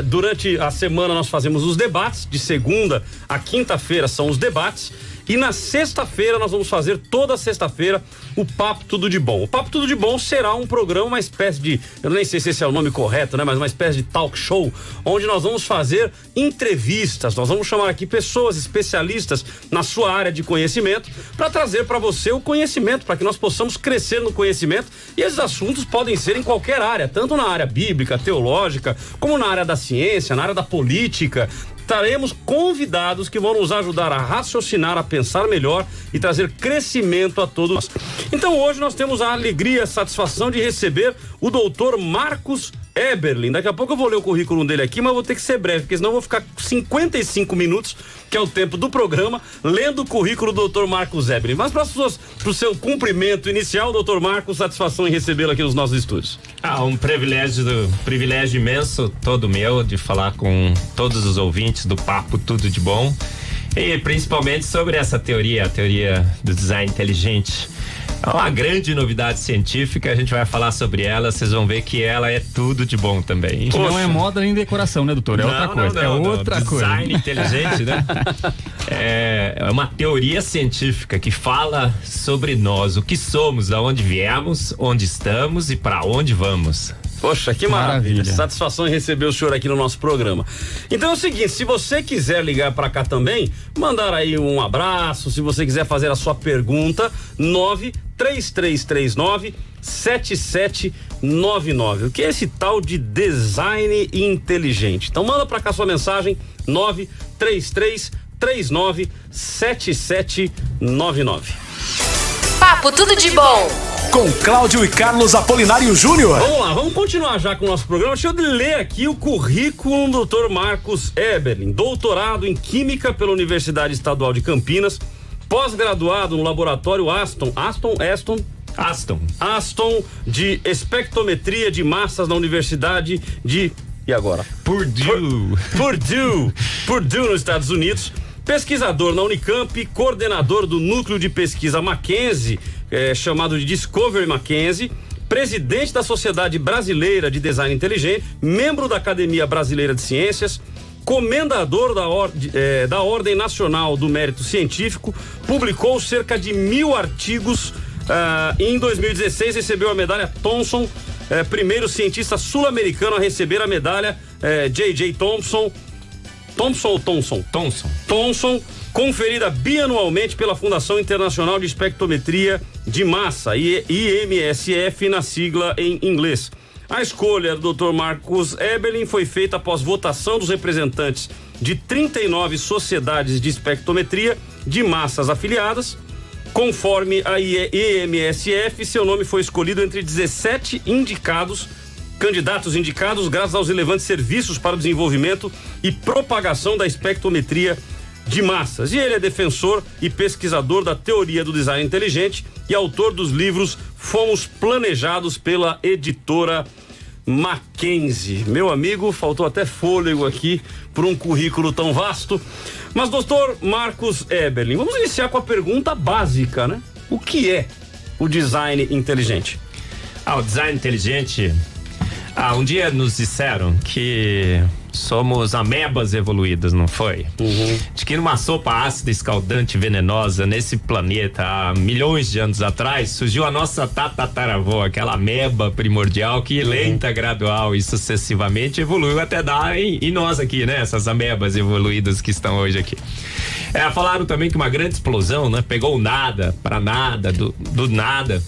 durante a semana nós fazemos os debates, de segunda a quinta-feira são os debates, e na sexta-feira nós vamos fazer, toda sexta-feira, o Papo Tudo de Bom. O Papo Tudo de Bom será um programa, uma espécie de, eu nem sei se esse é o nome correto, né? Mas uma espécie de talk show, onde nós vamos fazer entrevistas, nós vamos chamar aqui pessoas especialistas na sua área de conhecimento, para trazer para você o conhecimento, para que nós possamos crescer no conhecimento, e esses assuntos podem ser em qualquer área, tanto na área bíblica, teológica, como na área da ciência, na área da política. Teremos convidados que vão nos ajudar a raciocinar, a pensar melhor e trazer crescimento a todos nós. Então hoje nós temos a alegria, a satisfação de receber o doutor Marcos Eberlin. Daqui a pouco eu vou ler o currículo dele aqui, mas vou ter que ser breve, porque senão eu vou ficar 55 minutos, que é o tempo do programa, lendo o currículo do doutor Marcos Eberlin. Mas para o seu cumprimento inicial, doutor Marcos, satisfação em recebê-lo aqui nos nossos estúdios. Um privilégio imenso, todo meu, de falar com todos os ouvintes do Papo Tudo de Bom, e principalmente sobre essa teoria, a teoria do design inteligente. É uma grande novidade científica, a gente vai falar sobre ela, vocês vão ver que ela é tudo de bom também. Não é moda nem decoração, né, doutor? É outra coisa. Outra coisa. Design inteligente, né? É uma teoria científica que fala sobre nós, o que somos, da onde viemos, onde estamos e para onde vamos. Poxa, que maravilha. Satisfação em receber o senhor aqui no nosso programa. Então é o seguinte, se você quiser ligar pra cá também, mandar aí um abraço, se você quiser fazer a sua pergunta, 933397799. O que é esse tal de design inteligente? Então manda pra cá sua mensagem, 933397799. Papo Tudo de Bom. Com Cláudio e Carlos Apolinário Júnior. Vamos lá, vamos continuar já com o nosso programa. Deixa eu ler aqui o currículo do Dr. Marcos Eberlin, doutorado em Química pela Universidade Estadual de Campinas, pós-graduado no laboratório Aston de espectrometria de massas na Universidade de... E agora? Purdue, nos Estados Unidos. Pesquisador na Unicamp, coordenador do núcleo de pesquisa Mackenzie, chamado de Discovery Mackenzie, presidente da Sociedade Brasileira de Design Inteligente, membro da Academia Brasileira de Ciências, comendador da Ordem Nacional do Mérito Científico, publicou cerca de 1000 artigos. Em 2016 recebeu a medalha Thomson, primeiro cientista sul-americano a receber a medalha J.J. Thomson, conferida bianualmente pela Fundação Internacional de Espectrometria de Massa, IMSF na sigla em inglês. A escolha do Dr. Marcos Eberlin foi feita após votação dos representantes de 39 sociedades de espectrometria de massas afiliadas. Conforme a IMSF, seu nome foi escolhido entre 17 candidatos indicados graças aos relevantes serviços para o desenvolvimento e propagação da espectrometria de massas. E ele é defensor e pesquisador da teoria do design inteligente e autor dos livros Fomos Planejados pela editora Mackenzie. Meu amigo, faltou até fôlego aqui por um currículo tão vasto. Mas, doutor Marcos Eberlin, vamos iniciar com a pergunta básica, né? O que é o design inteligente? O design inteligente... um dia nos disseram que Somos amebas evoluídas, não foi? De que numa sopa ácida, escaldante, venenosa, nesse planeta, há milhões de anos atrás, surgiu a nossa tataravó, aquela ameba primordial que lenta, gradual e sucessivamente evoluiu até dar em nós aqui, né? Essas amebas evoluídas que estão hoje aqui. Falaram também que uma grande explosão, né? Pegou o nada, para nada, do nada,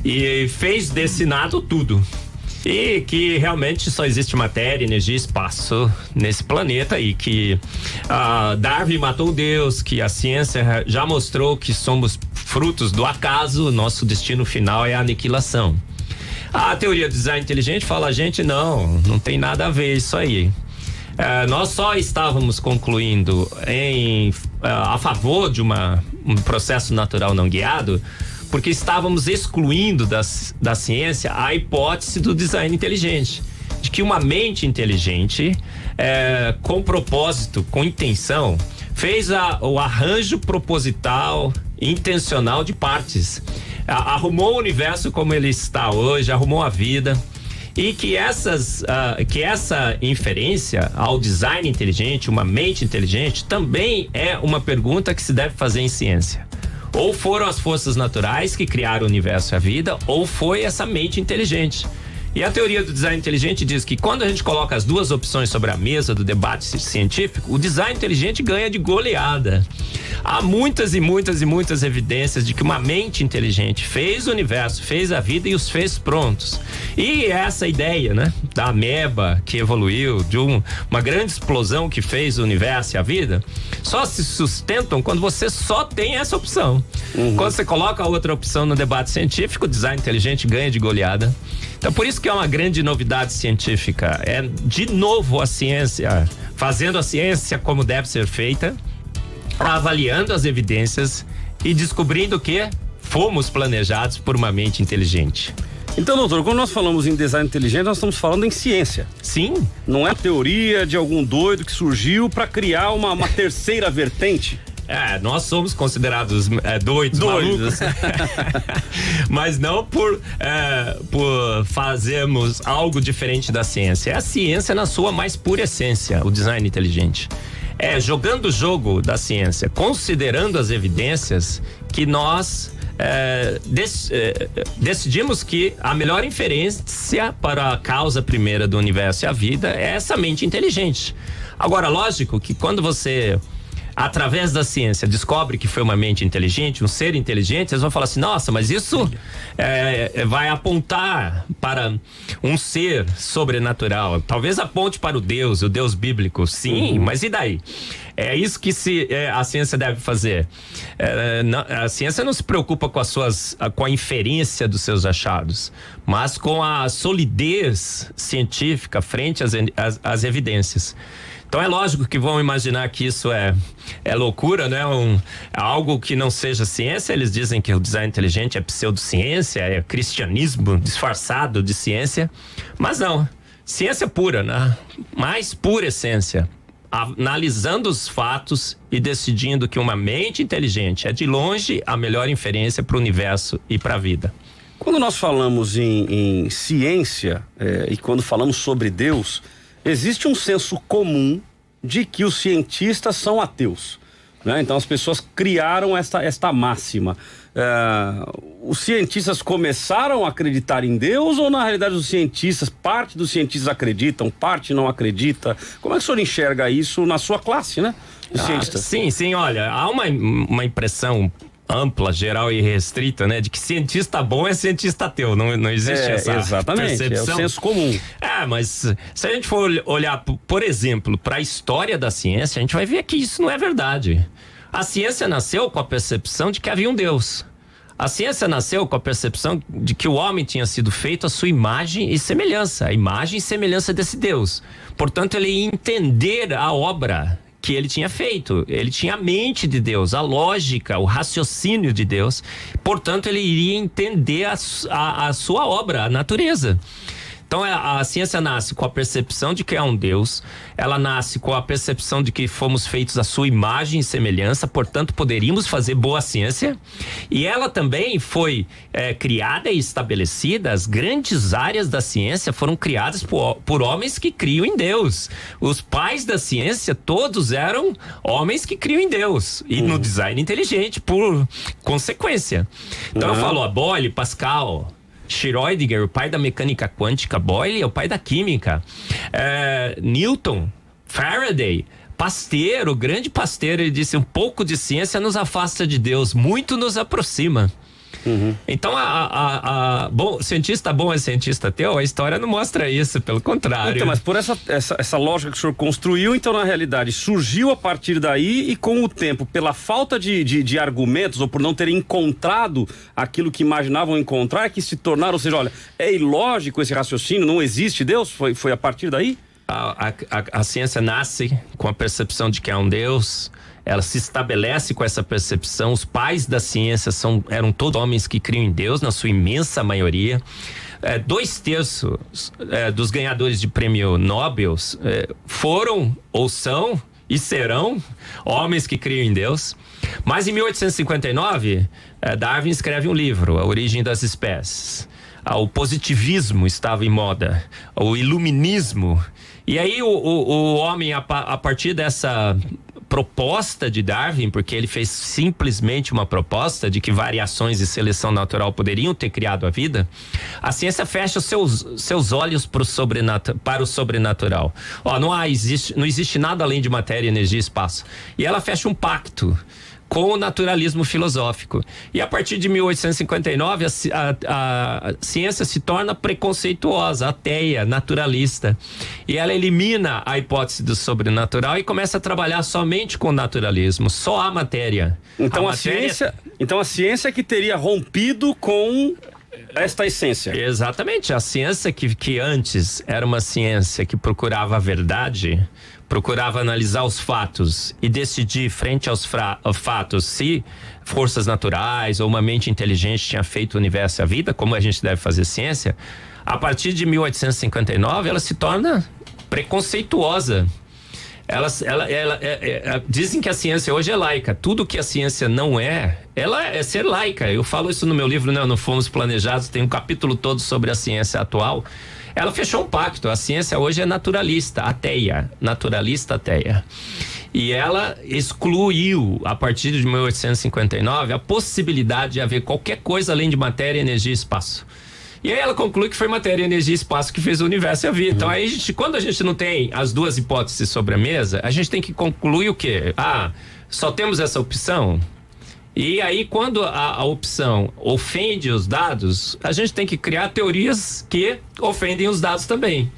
e fez desse nada tudo. E que realmente só existe matéria, energia e espaço nesse planeta, e que Darwin matou Deus, que a ciência já mostrou que somos frutos do acaso, nosso destino final é a aniquilação. A teoria do design inteligente fala: a gente não tem nada a ver isso aí. Nós só estávamos concluindo a favor de um processo natural não guiado, porque estávamos excluindo da ciência a hipótese do design inteligente, de que uma mente inteligente, com propósito, com intenção, fez o arranjo proposital, intencional de partes, arrumou o universo como ele está hoje, arrumou a vida, e que essa inferência ao design inteligente, uma mente inteligente, também é uma pergunta que se deve fazer em ciência. Ou foram as forças naturais que criaram o universo e a vida, ou foi essa mente inteligente. E a teoria do design inteligente diz que quando a gente coloca as duas opções sobre a mesa do debate científico, o design inteligente ganha de goleada. Há muitas e muitas e muitas evidências de que uma mente inteligente fez o universo, fez a vida e os fez prontos. E essa ideia, né, da ameba que evoluiu, de uma grande explosão que fez o universo e a vida, só se sustentam quando você só tem essa opção. Quando você coloca a outra opção no debate científico, o design inteligente ganha de goleada. Então, por isso que é uma grande novidade científica. É, de novo, a ciência, fazendo a ciência como deve ser feita, avaliando as evidências e descobrindo que fomos planejados por uma mente inteligente. Então, doutor, quando nós falamos em design inteligente, nós estamos falando em ciência. Sim. Não é teoria de algum doido que surgiu para criar uma terceira vertente. Nós somos considerados doidos. Malucos. Mas não por fazermos algo diferente da ciência. É a ciência na sua mais pura essência, o design inteligente. Jogando o jogo da ciência, considerando as evidências, que nós decidimos que a melhor inferência para a causa primeira do universo e a vida é essa mente inteligente. Agora, lógico que quando você, através da ciência, descobre que foi uma mente inteligente, um ser inteligente, eles vão falar assim: nossa, mas isso vai apontar para um ser sobrenatural. Talvez aponte para o Deus bíblico. Sim, mas e daí? É isso que a ciência deve fazer. A ciência não se preocupa com a inferência dos seus achados, mas com a solidez científica frente às evidências. Então é lógico que vão imaginar que isso é loucura, né? Algo que não seja ciência. Eles dizem que o design inteligente é pseudociência, é cristianismo disfarçado de ciência. Mas não, ciência pura, né? Mais pura essência. Analisando os fatos e decidindo que uma mente inteligente é de longe a melhor inferência para o universo e para a vida. Quando nós falamos em ciência e quando falamos sobre Deus, existe um senso comum de que os cientistas são ateus, né? Então as pessoas criaram esta máxima. Os cientistas começaram a acreditar em Deus, ou na realidade parte dos cientistas acreditam, parte não acredita? Como é que o senhor enxerga isso na sua classe, né? Sim, olha, há uma impressão ampla, geral e restrita, né? De que cientista bom é cientista ateu, não existe essa exatamente, percepção. É o senso comum. Mas se a gente for olhar, por exemplo, para a história da ciência, a gente vai ver que isso não é verdade. A ciência nasceu com a percepção de que havia um Deus. A ciência nasceu com a percepção de que o homem tinha sido feito à sua imagem e semelhança, a imagem e semelhança desse Deus. Portanto, ele ia entender a obra que ele tinha feito. Ele tinha a mente de Deus, a lógica, o raciocínio de Deus. Portanto, ele iria entender a sua obra, a natureza. Então a ciência nasce com a percepção de que é um Deus, ela nasce com a percepção de que fomos feitos à sua imagem e semelhança, portanto poderíamos fazer boa ciência, e ela também foi criada e estabelecida, as grandes áreas da ciência foram criadas por homens que criam em Deus. Os pais da ciência todos eram homens que criam em Deus, e no design inteligente, por consequência. Então eu falo, Boyle, Pascal, Schrödinger, o pai da mecânica quântica, Boyle é o pai da química, Newton, Faraday, Pasteur, o grande Pasteur, ele disse: um pouco de ciência nos afasta de Deus, muito nos aproxima. Então, bom, cientista bom é cientista ateu, a história não mostra isso, pelo contrário. Então, mas por essa lógica que o senhor construiu, então, na realidade, surgiu a partir daí e com o tempo, pela falta de argumentos ou por não terem encontrado aquilo que imaginavam encontrar, que se tornaram, ou seja, olha, é ilógico esse raciocínio, não existe Deus? Foi a partir daí? A ciência nasce com a percepção de que há um Deus. Ela se estabelece com essa percepção. Os pais da ciência eram todos homens que criam em Deus, na sua imensa maioria. 2/3 dos ganhadores de prêmio Nobel foram ou são e serão homens que criam em Deus. Mas em 1859, Darwin escreve um livro, A Origem das Espécies. O positivismo estava em moda, o iluminismo. E aí o homem, a partir dessa proposta de Darwin, porque ele fez simplesmente uma proposta de que variações e seleção natural poderiam ter criado a vida, a ciência fecha seus olhos para o sobrenatural. Não existe nada além de matéria, energia e espaço. E ela fecha um pacto com o naturalismo filosófico. E a partir de 1859, a ciência se torna preconceituosa, ateia, naturalista. E ela elimina a hipótese do sobrenatural e começa a trabalhar somente com o naturalismo, só a matéria. Então a ciência que teria rompido com esta essência. Exatamente. A ciência que antes era uma ciência que procurava a verdade, procurava analisar os fatos e decidir frente aos fatos se forças naturais ou uma mente inteligente tinha feito o universo e a vida, como a gente deve fazer ciência. A partir de 1859, ela se torna preconceituosa. Dizem que a ciência hoje é laica. Tudo que a ciência não ela é ser laica. Eu falo isso no meu livro, né? No Fomos Planejados, tem um capítulo todo sobre a ciência atual. Ela fechou um pacto. A ciência hoje é naturalista, ateia. E ela excluiu, a partir de 1859, a possibilidade de haver qualquer coisa além de matéria, energia e espaço. E aí ela conclui que foi matéria, energia e espaço que fez o universo e a vida. Então aí quando a gente não tem as duas hipóteses sobre a mesa, a gente tem que concluir o quê? Só temos essa opção? E aí, quando a opção ofende os dados, a gente tem que criar teorias que ofendem os dados também.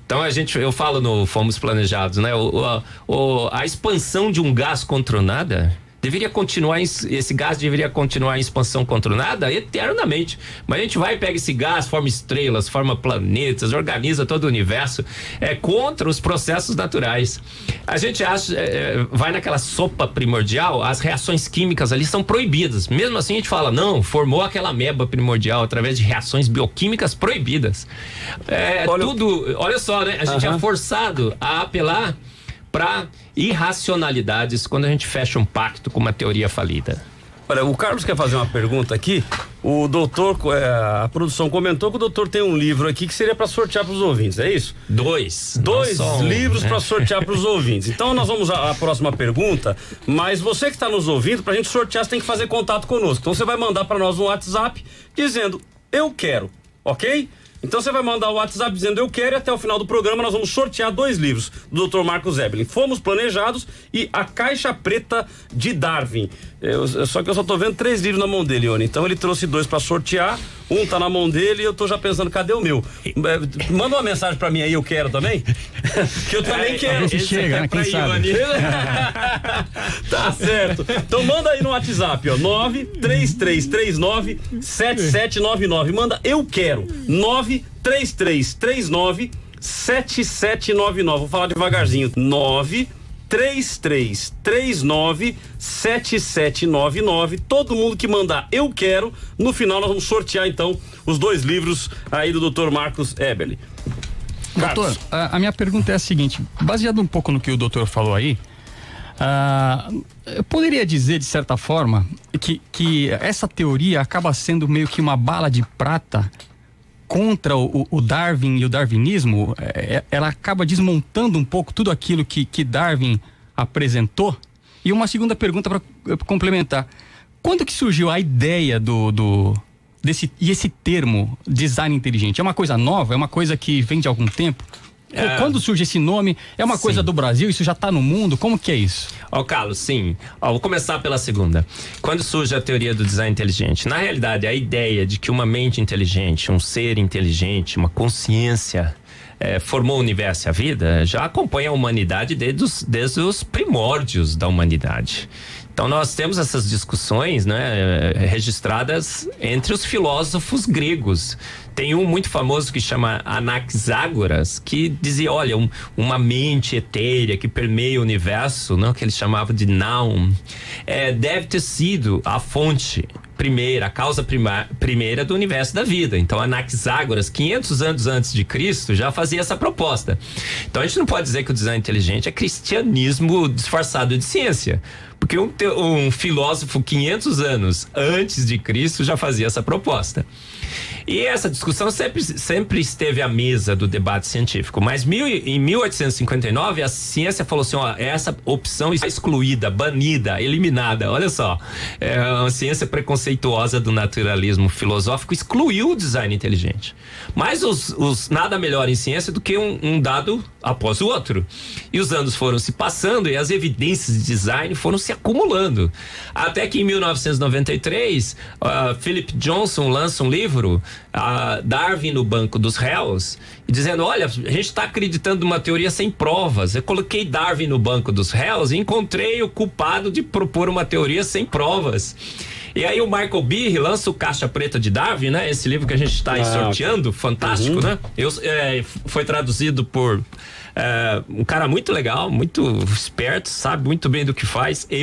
Então eu falo no Fomos Planejados, né? A expansão de um gás contra o nada deveria continuar, esse gás deveria continuar em expansão controlada eternamente. Mas a gente vai e pega esse gás, forma estrelas, forma planetas, organiza todo o universo, contra os processos naturais. A gente acha, vai naquela sopa primordial, as reações químicas ali são proibidas. Mesmo assim a gente fala, não, formou aquela ameba primordial através de reações bioquímicas proibidas. Olha só, né? A gente é forçado a apelar para irracionalidades quando a gente fecha um pacto com uma teoria falida. Olha, o Carlos quer fazer uma pergunta aqui. O doutor, a produção comentou que o doutor tem um livro aqui que seria para sortear para os ouvintes, é isso? Dois livros para sortear para os ouvintes. Então nós vamos à próxima pergunta, mas você que está nos ouvindo, para a gente sortear, você tem que fazer contato conosco. Então você vai mandar para nós um WhatsApp dizendo, eu quero, ok? Então você vai mandar o WhatsApp dizendo eu quero, e até o final do programa nós vamos sortear 2 livros do Dr. Marcos Eberlin, Fomos Planejados e A Caixa Preta de Darwin. Só que eu só tô vendo 3 livros na mão dele, Ione. Então ele trouxe 2 para sortear, um tá na mão dele e eu tô já pensando, cadê o meu? Manda uma mensagem pra mim aí, eu quero também. Que eu também quero. Se chega, né? Quem sabe? Tá certo. Então manda aí no WhatsApp, ó, 933397799. Manda eu quero, 933397799. Vou falar devagarzinho, 3339-7799. Todo mundo que mandar eu quero, no final nós vamos sortear então os 2 livros aí do Dr. Marcos Eberle. Doutor, a minha pergunta é a seguinte, baseado um pouco no que o doutor falou aí, eu poderia dizer de certa forma que essa teoria acaba sendo meio que uma bala de prata contra o Darwin e o darwinismo. Ela acaba desmontando um pouco tudo aquilo que Darwin apresentou. E uma segunda pergunta para complementar: quando que surgiu a ideia esse termo design inteligente? É uma coisa nova? É uma coisa que vem de algum tempo? Quando surge esse nome? É uma coisa do Brasil? Isso já está no mundo? Como que é isso? Carlos, sim. Vou começar pela segunda. Quando surge a teoria do design inteligente? Na realidade, a ideia de que uma mente inteligente, um ser inteligente, uma consciência formou o universo e a vida, já acompanha a humanidade desde os primórdios da humanidade. Então nós temos essas discussões, né, registradas entre os filósofos gregos. Tem um muito famoso que chama Anaxágoras, que dizia, olha, uma mente etérea que permeia o universo, não, que ele chamava de Naum, deve ter sido a fonte primeira, a causa primeira do universo da vida. Então Anaxágoras, 500 anos antes de Cristo, já fazia essa proposta. Então a gente não pode dizer que o design inteligente é cristianismo disfarçado de ciência, porque um filósofo 500 anos antes de Cristo já fazia essa proposta. E essa discussão sempre esteve à mesa do debate científico, mas em 1859 a ciência falou assim, essa opção está excluída, banida, eliminada. Olha só, a ciência preconceituosa do naturalismo filosófico excluiu o design inteligente. Mas nada melhor em ciência do que um dado após o outro. E os anos foram se passando e as evidências de design foram se acumulando. Até que em 1993, Philip Johnson lança um livro, Darwin no Banco dos Réus, dizendo, olha, a gente está acreditando numa teoria sem provas. Eu coloquei Darwin no Banco dos Réus e encontrei o culpado de propor uma teoria sem provas. E aí o Michael Behe lança o Caixa Preta de Darwin, né? Esse livro que a gente está aí sorteando, fantástico, né? Foi traduzido por um cara muito legal, muito esperto, sabe muito bem do que faz. E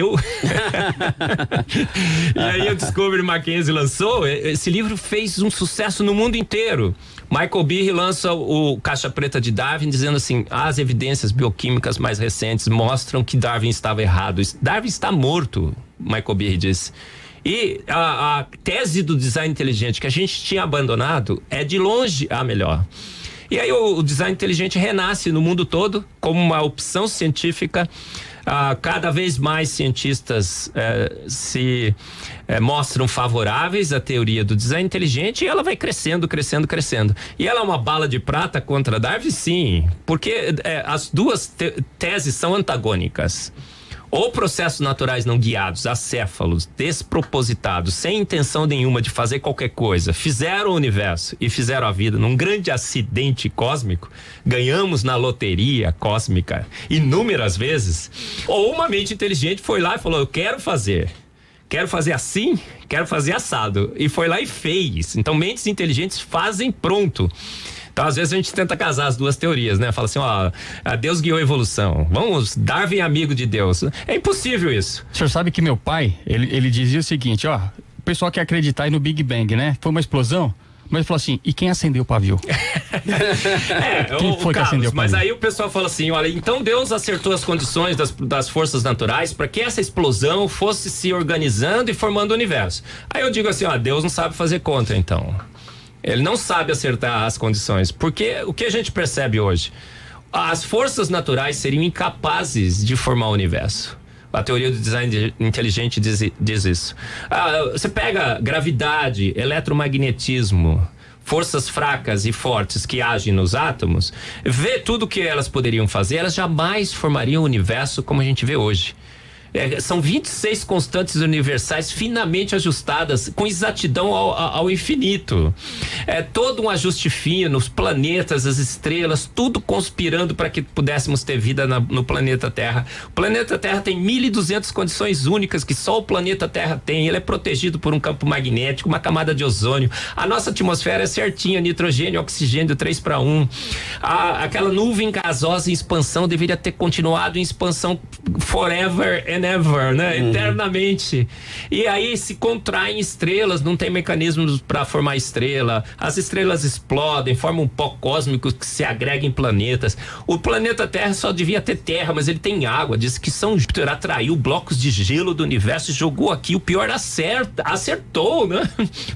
aí o Discovery Mackenzie lançou, esse livro fez um sucesso no mundo inteiro. Michael Behe lança o Caixa Preta de Darwin dizendo assim, as evidências bioquímicas mais recentes mostram que Darwin estava errado. Darwin está morto, Michael Behe disse. E a tese do design inteligente que a gente tinha abandonado é de longe a melhor. E aí o design inteligente renasce no mundo todo como uma opção científica. Cada vez mais cientistas se mostram favoráveis à teoria do design inteligente e ela vai crescendo, crescendo, crescendo. E ela é uma bala de prata contra Darwin? Sim, porque as duas teses são antagônicas. Ou processos naturais não guiados, acéfalos, despropositados, sem intenção nenhuma de fazer qualquer coisa, fizeram o universo e fizeram a vida num grande acidente cósmico, ganhamos na loteria cósmica inúmeras vezes. Ou uma mente inteligente foi lá e falou, eu quero fazer assim, quero fazer assado, e foi lá e fez. Então mentes inteligentes fazem pronto. Então, às vezes a gente tenta casar as duas teorias, né? Fala assim, Deus guiou a evolução. Vamos, Darwin amigo de Deus. É impossível isso. O senhor sabe que meu pai, ele dizia o seguinte, o pessoal quer acreditar aí no Big Bang, né? Foi uma explosão, mas ele falou assim, e quem acendeu o pavio? Quem foi que acendeu o pavio? Mas aí o pessoal fala assim, olha, então Deus acertou as condições das forças naturais para que essa explosão fosse se organizando e formando o universo. Aí eu digo assim, Deus não sabe fazer conta, então. Ele não sabe acertar as condições, porque o que a gente percebe hoje? As forças naturais seriam incapazes de formar o universo. A teoria do design inteligente diz isso. Você pega gravidade, eletromagnetismo, forças fracas e fortes que agem nos átomos, vê tudo o que elas poderiam fazer, elas jamais formariam o universo como a gente vê hoje. São 26 constantes universais finamente ajustadas com exatidão ao infinito. É todo um ajuste fino, os planetas, as estrelas, tudo conspirando para que pudéssemos ter vida no planeta Terra. O planeta Terra tem 1.200 condições únicas que só o planeta Terra tem. Ele é protegido por um campo magnético, uma camada de ozônio. A nossa atmosfera é certinha, nitrogênio, oxigênio 3:1. Aquela nuvem gasosa em expansão deveria ter continuado em expansão forever and ever, né? Eternamente. E aí se contraem estrelas, não tem mecanismos para formar estrela. As estrelas explodem, formam um pó cósmico que se agrega em planetas. O planeta Terra só devia ter terra, mas ele tem água. Diz que São Júpiter atraiu blocos de gelo do universo e jogou aqui. O pior acertou, né?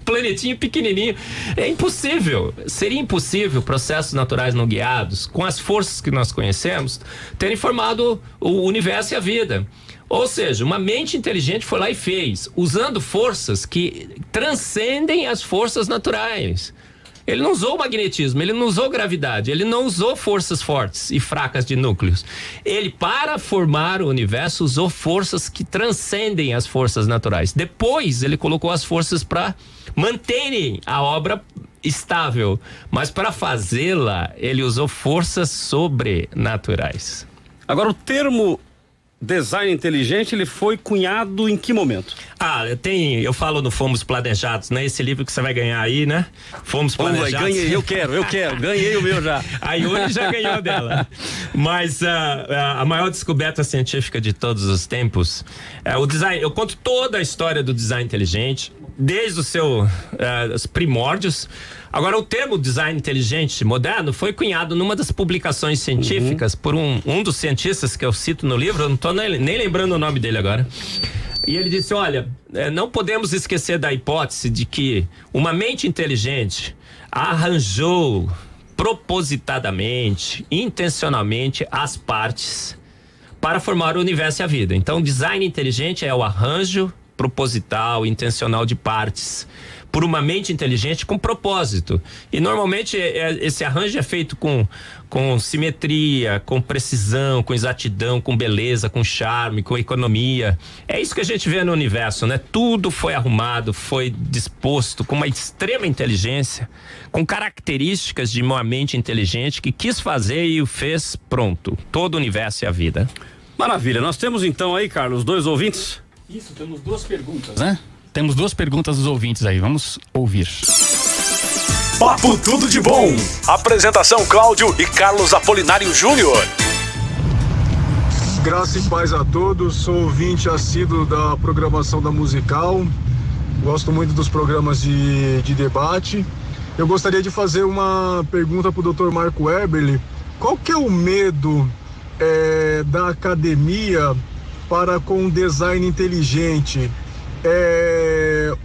Planetinho pequenininho. É impossível. Seria impossível processos naturais não guiados, com as forças que nós conhecemos, terem formado o universo e a vida. Ou seja, uma mente inteligente foi lá e fez, usando forças que transcendem as forças naturais. Ele não usou o magnetismo, ele não usou gravidade, ele não usou forças fortes e fracas de núcleos. Ele, para formar o universo, usou forças que transcendem as forças naturais. Depois, ele colocou as forças para manterem a obra estável, mas para fazê-la, ele usou forças sobrenaturais. Agora, o termo design inteligente, ele foi cunhado em que momento? Eu falo no Fomos Planejados, né? Esse livro que você vai ganhar aí, né? Fomos Planejados. Ganhei, eu quero, ganhei o meu já. A Yuri já ganhou dela. Mas a maior descoberta científica de todos os tempos é o design. Eu conto toda a história do design inteligente, desde os primórdios. Agora, o termo design inteligente moderno foi cunhado numa das publicações científicas por um dos cientistas que eu cito no livro, eu não estou nem lembrando o nome dele agora. E ele disse, olha, não podemos esquecer da hipótese de que uma mente inteligente arranjou propositadamente, intencionalmente as partes para formar o universo e a vida. Então, design inteligente é o arranjo proposital, intencional de partes por uma mente inteligente com propósito. E normalmente esse arranjo é feito com simetria, com precisão, com exatidão, com beleza, com charme, com economia. É isso que a gente vê no universo, né? Tudo foi arrumado, foi disposto com uma extrema inteligência, com características de uma mente inteligente que quis fazer e o fez pronto. Todo o universo e a vida. Maravilha. Nós temos então aí, Carlos, 2 ouvintes? Isso, temos 2 perguntas, né? Temos 2 perguntas dos ouvintes aí, vamos ouvir. Papo Tudo de Bom. Apresentação Cláudio e Carlos Apolinário Júnior. Graça e paz a todos, sou ouvinte assíduo da programação da Musical, gosto muito dos programas de debate. Eu gostaria de fazer uma pergunta para o Dr. Marco Eberle. Qual que é o medo da academia para com design inteligente?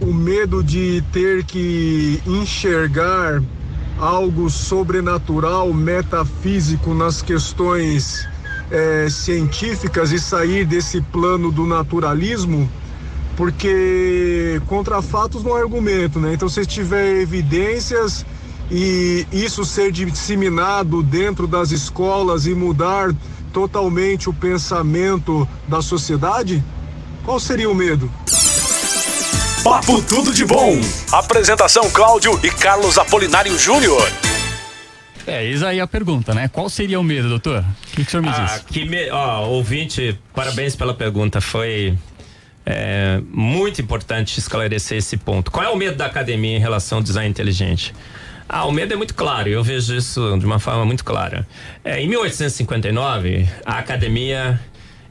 O medo de ter que enxergar algo sobrenatural, metafísico nas questões científicas e sair desse plano do naturalismo, porque contra fatos não há argumento, né? Então, se tiver evidências e isso ser disseminado dentro das escolas e mudar totalmente o pensamento da sociedade, qual seria o medo? Papo Tudo de Bom. Apresentação Cláudio e Carlos Apolinário Júnior. Eis aí a pergunta, né? Qual seria o medo, doutor? O que o senhor me diz? Ouvinte, parabéns pela pergunta. Foi muito importante esclarecer esse ponto. Qual é o medo da academia em relação ao design inteligente? O medo é muito claro, eu vejo isso de uma forma muito clara. Em 1859, a academia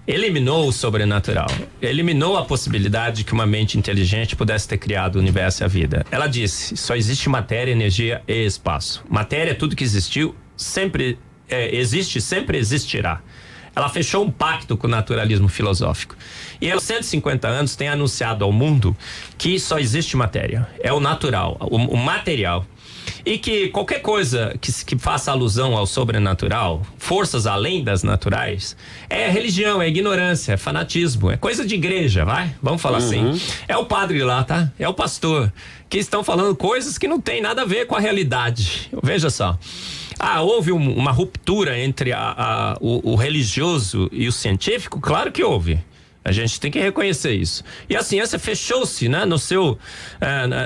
eliminou o sobrenatural, eliminou a possibilidade de que uma mente inteligente pudesse ter criado o universo e a vida. Ela disse, só existe matéria, energia e espaço. Matéria é tudo que existiu, sempre existe, sempre existirá. Ela fechou um pacto com o naturalismo filosófico. E aos 150 anos tem anunciado ao mundo que só existe matéria. É o natural, o material. E que qualquer coisa que faça alusão ao sobrenatural, forças além das naturais, é religião, é ignorância, é fanatismo, é coisa de igreja, vamos falar assim. É o padre lá, tá? É o pastor, que estão falando coisas que não tem nada a ver com a realidade. Veja só. Houve uma ruptura entre o religioso e o científico? Claro que houve. A gente tem que reconhecer isso. E a ciência fechou-se, né,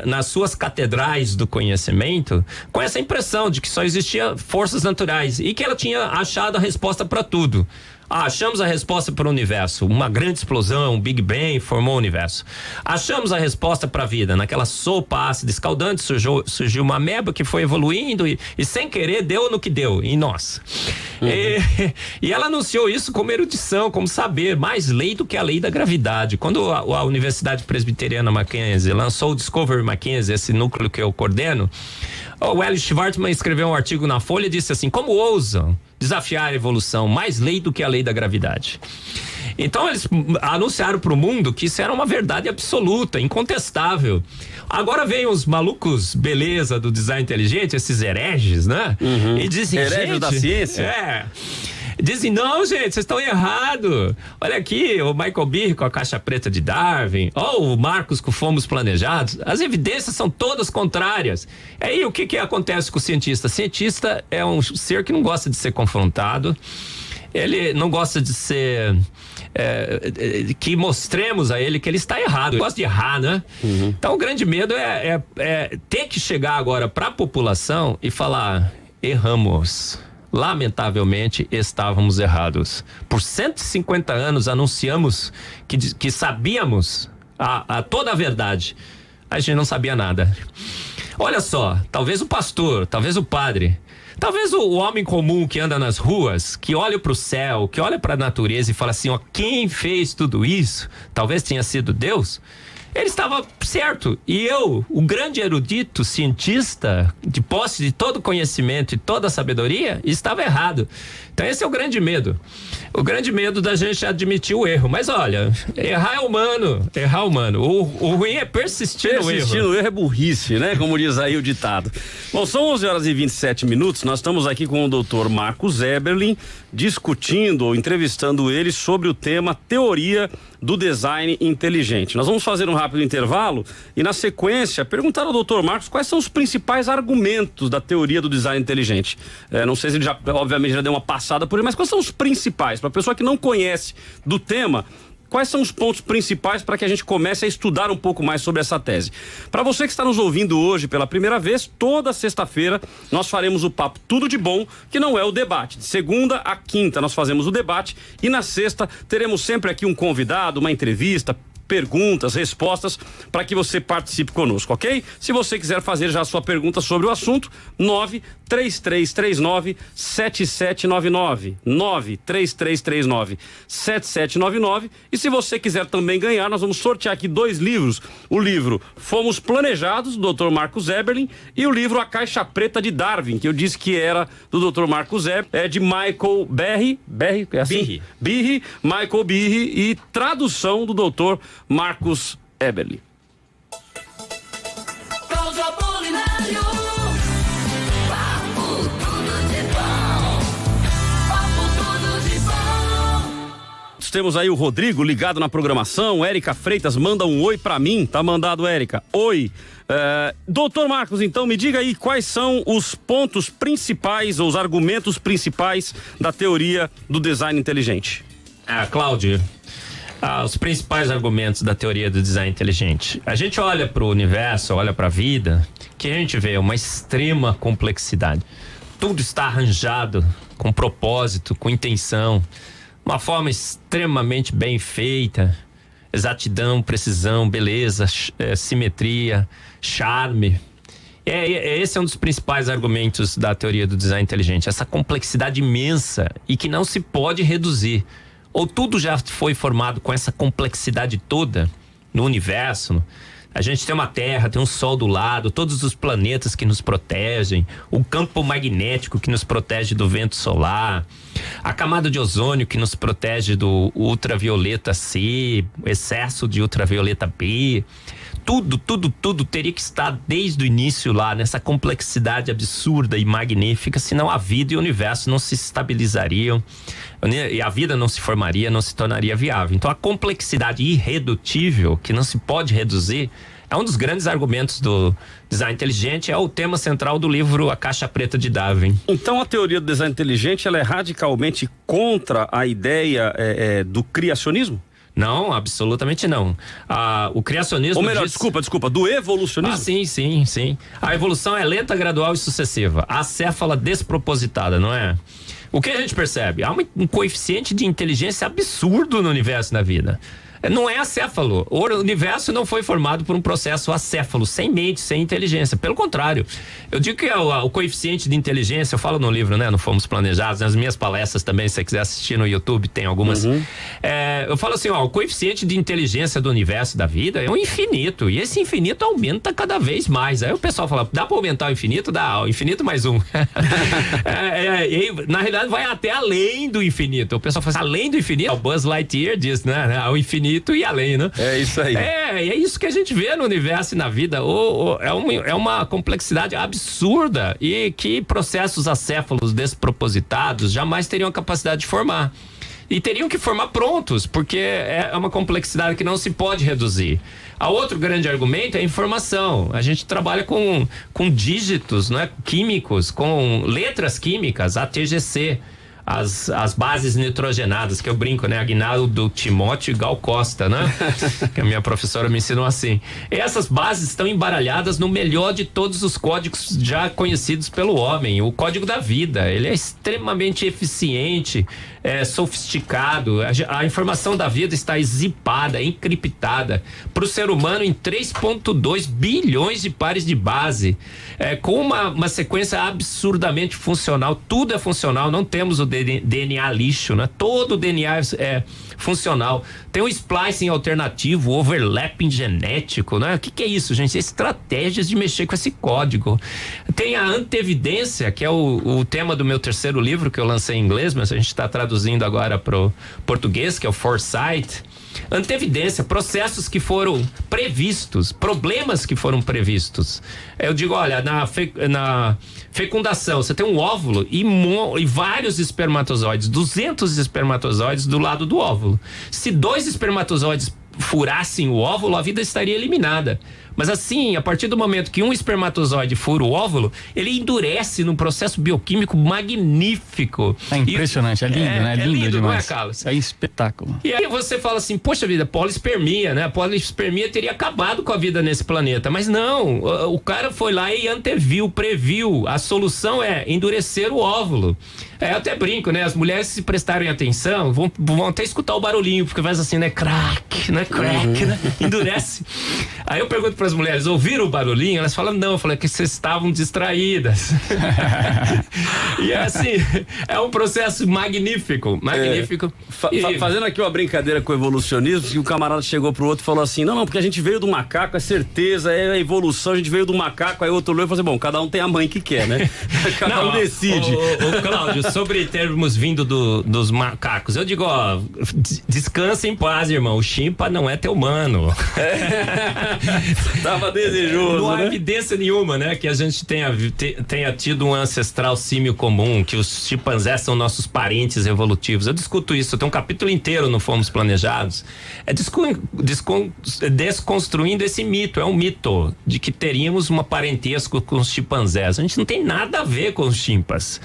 nas suas catedrais do conhecimento, com essa impressão de que só existia forças naturais e que ela tinha achado a resposta para tudo. Achamos a resposta para o universo. Uma grande explosão, um Big Bang formou o universo. Achamos a resposta para a vida. Naquela sopa ácida escaldante surgiu uma ameba que foi evoluindo e sem querer deu no que deu, em nós. E ela anunciou isso como erudição, como saber, mais lei do que a lei da gravidade. Quando a Universidade Presbiteriana Mackenzie lançou o Discovery Mackenzie, esse núcleo que eu coordeno, o L. Schwartzman escreveu um artigo na Folha e disse assim: como ousam desafiar a evolução, mais lei do que a lei da gravidade. Então eles anunciaram para o mundo que isso era uma verdade absoluta, incontestável. Agora vem os malucos beleza do design inteligente, esses hereges, né? E dizem, hereges da ciência. Dizem, não, gente, vocês estão errados. Olha aqui, o Michael Behe com a caixa preta de Darwin, ou o Marcos com fomos planejados. As evidências são todas contrárias. Aí o que acontece com o cientista? O cientista é um ser que não gosta de ser confrontado. Ele não gosta de ser... que mostremos a ele que ele está errado. Ele gosta de errar, né? Então o grande medo é ter que chegar agora para a população e falar: erramos. Lamentavelmente estávamos errados. Por 150 anos anunciamos que sabíamos toda a verdade. A gente não sabia nada. Olha só, talvez o pastor, talvez o padre, talvez o homem comum que anda nas ruas, que olha para o céu, que olha para a natureza e fala assim: ó, quem fez tudo isso? Talvez tenha sido Deus. Ele estava certo. E eu, o grande erudito, cientista, de posse de todo conhecimento e toda sabedoria, estava errado. Então esse é o grande medo. O grande medo da gente admitir o erro. Mas olha, errar é humano. Errar é humano. O ruim é persistir no erro. Persistir no erro é burrice, né? Como diz aí o ditado. Bom, são 11h27. Nós estamos aqui com o Dr. Marcos Eberlin, discutindo ou entrevistando ele sobre o tema teoria do design inteligente. Nós vamos fazer um rápido intervalo e, na sequência, perguntar ao Dr. Marcos quais são os principais argumentos da teoria do design inteligente. Não sei se ele obviamente já deu uma passada por ele, mas quais são os principais? Para a pessoa que não conhece do tema, quais são os pontos principais para que a gente comece a estudar um pouco mais sobre essa tese? Para você que está nos ouvindo hoje pela primeira vez, toda sexta-feira nós faremos o Papo Tudo de Bom, que não é o debate. De segunda a quinta nós fazemos o debate e na sexta teremos sempre aqui um convidado, uma entrevista, perguntas, respostas, para que você participe conosco, ok? Se você quiser fazer já a sua pergunta sobre o assunto, 93339-7799, 93339-7799. E se você quiser também ganhar, nós vamos sortear aqui 2 livros. O livro Fomos Planejados, do Dr. Marcos Eberlin, e o livro A Caixa Preta de Darwin, que eu disse que era do Dr. Marcos Eberlin, é de Michael Behe, é assim? Behe, Michael Behe, e tradução do Dr. Marcos Eberlin. Cláudio Apolinário, Papo Tudo de Bom, Papo Tudo de Bom. Temos aí o Rodrigo ligado na programação. Érica Freitas manda um oi pra mim. Tá mandado, Érica. Oi. Doutor Marcos, então me diga aí quais são os pontos principais ou os argumentos principais da teoria do design inteligente. Cláudio, os principais argumentos da teoria do design inteligente. A gente olha para o universo, olha para a vida, que a gente vê uma extrema complexidade. Tudo está arranjado com propósito, com intenção, uma forma extremamente bem feita, exatidão, precisão, beleza, simetria, charme. Esse é um dos principais argumentos da teoria do design inteligente, essa complexidade imensa e que não se pode reduzir. Ou tudo já foi formado com essa complexidade toda no universo. A gente tem uma Terra, tem um Sol do lado, todos os planetas que nos protegem, o campo magnético que nos protege do vento solar, a camada de ozônio que nos protege do ultravioleta C, o excesso de ultravioleta B. Tudo teria que estar desde o início lá, nessa complexidade absurda e magnífica, senão a vida e o universo não se estabilizariam, e a vida não se formaria, não se tornaria viável. Então a complexidade irredutível, que não se pode reduzir, é um dos grandes argumentos do design inteligente, é o tema central do livro A Caixa Preta de Darwin. Então a teoria do design inteligente, ela é radicalmente contra a ideia do criacionismo? Não, absolutamente não. O criacionismo. Ou melhor, diz... desculpa, do evolucionismo? Sim. A evolução é lenta, gradual e sucessiva. Acéfala despropositada, não é? O que a gente percebe? Há um coeficiente de inteligência absurdo no universo da vida. Não é acéfalo. O universo não foi formado por um processo acéfalo, sem mente, sem inteligência. Pelo contrário, eu digo que o coeficiente de inteligência, eu falo no livro, né? Não Fomos Planejados, nas minhas palestras também, se você quiser assistir no YouTube, tem algumas. Eu falo assim, o coeficiente de inteligência do universo da vida é um infinito, e esse infinito aumenta cada vez mais. Aí o pessoal fala, dá pra aumentar o infinito? Dá, o infinito mais um. Na realidade vai até além do infinito. O pessoal fala assim, além do infinito, o Buzz Lightyear diz, né? O infinito e além, né? É isso aí. É isso que a gente vê no universo e na vida. É uma complexidade absurda e que processos acéfalos despropositados jamais teriam a capacidade de formar. E teriam que formar prontos, porque é uma complexidade que não se pode reduzir. A outro grande argumento é a informação. A gente trabalha com dígitos, né, químicos, com letras químicas, ATGC. As bases nitrogenadas, que eu brinco, né? Aguinaldo Timóteo e Gal Costa, né? Que a minha professora me ensinou assim. Essas bases estão embaralhadas no melhor de todos os códigos já conhecidos pelo homem, o código da vida. Ele é extremamente eficiente, sofisticado. A informação da vida está zipada, encriptada para o ser humano em 3,2 bilhões de pares de base, com uma sequência absurdamente funcional. Tudo é funcional, não temos o DNA lixo, né? Todo o DNA é funcional. Tem um splicing alternativo, overlapping genético, né? O que é isso, gente? Estratégias de mexer com esse código. Tem a antevidência, que é o tema do meu terceiro livro, que eu lancei em inglês, mas a gente está traduzindo agora pro português, que é o Foresight. Antevidência, processos que foram previstos, problemas que foram previstos. Eu digo, olha, na fecundação, você tem um óvulo e vários espermatozoides, 200 espermatozoides do lado do óvulo. Se 2 espermatozoides furassem o óvulo, a vida estaria eliminada. Mas assim, a partir do momento que um espermatozoide fura o óvulo, ele endurece num processo bioquímico magnífico. É impressionante, é lindo, né? É lindo demais. Não é, Carlos? É espetáculo. E aí você fala assim, poxa vida, polispermia, né? A polispermia teria acabado com a vida nesse planeta. Mas não, o cara foi lá e anteviu, previu. A solução é endurecer o óvulo. Eu até brinco, né? As mulheres, se prestarem atenção, vão até escutar o barulhinho, porque faz assim, né? Crack, né? Crack, né? Endurece. Aí eu pergunto para as mulheres, ouviram o barulhinho? Elas falam, não. Eu falei, que vocês estavam distraídas. E assim, é um processo magnífico. Fazendo aqui uma brincadeira com o evolucionismo, que o camarada chegou pro outro e falou assim, não, porque a gente veio do macaco, é certeza, é a evolução, a gente veio do macaco. Aí o outro olhou e falou assim, bom, cada um tem a mãe que quer, né? Cada um decide. Ô Cláudio, sobre termos vindo dos macacos, eu digo, ó, descansa em paz, irmão, o chimpa não é teu mano. Tava desejoso, não há né? evidência nenhuma, né, que a gente tenha tido um ancestral símio comum, que os chimpanzés são nossos parentes evolutivos. Eu discuto isso, eu tenho um capítulo inteiro no Fomos Planejados, desconstruindo esse mito. É um mito de que teríamos uma parentesco com os chimpanzés. A gente não tem nada a ver com os chimpas.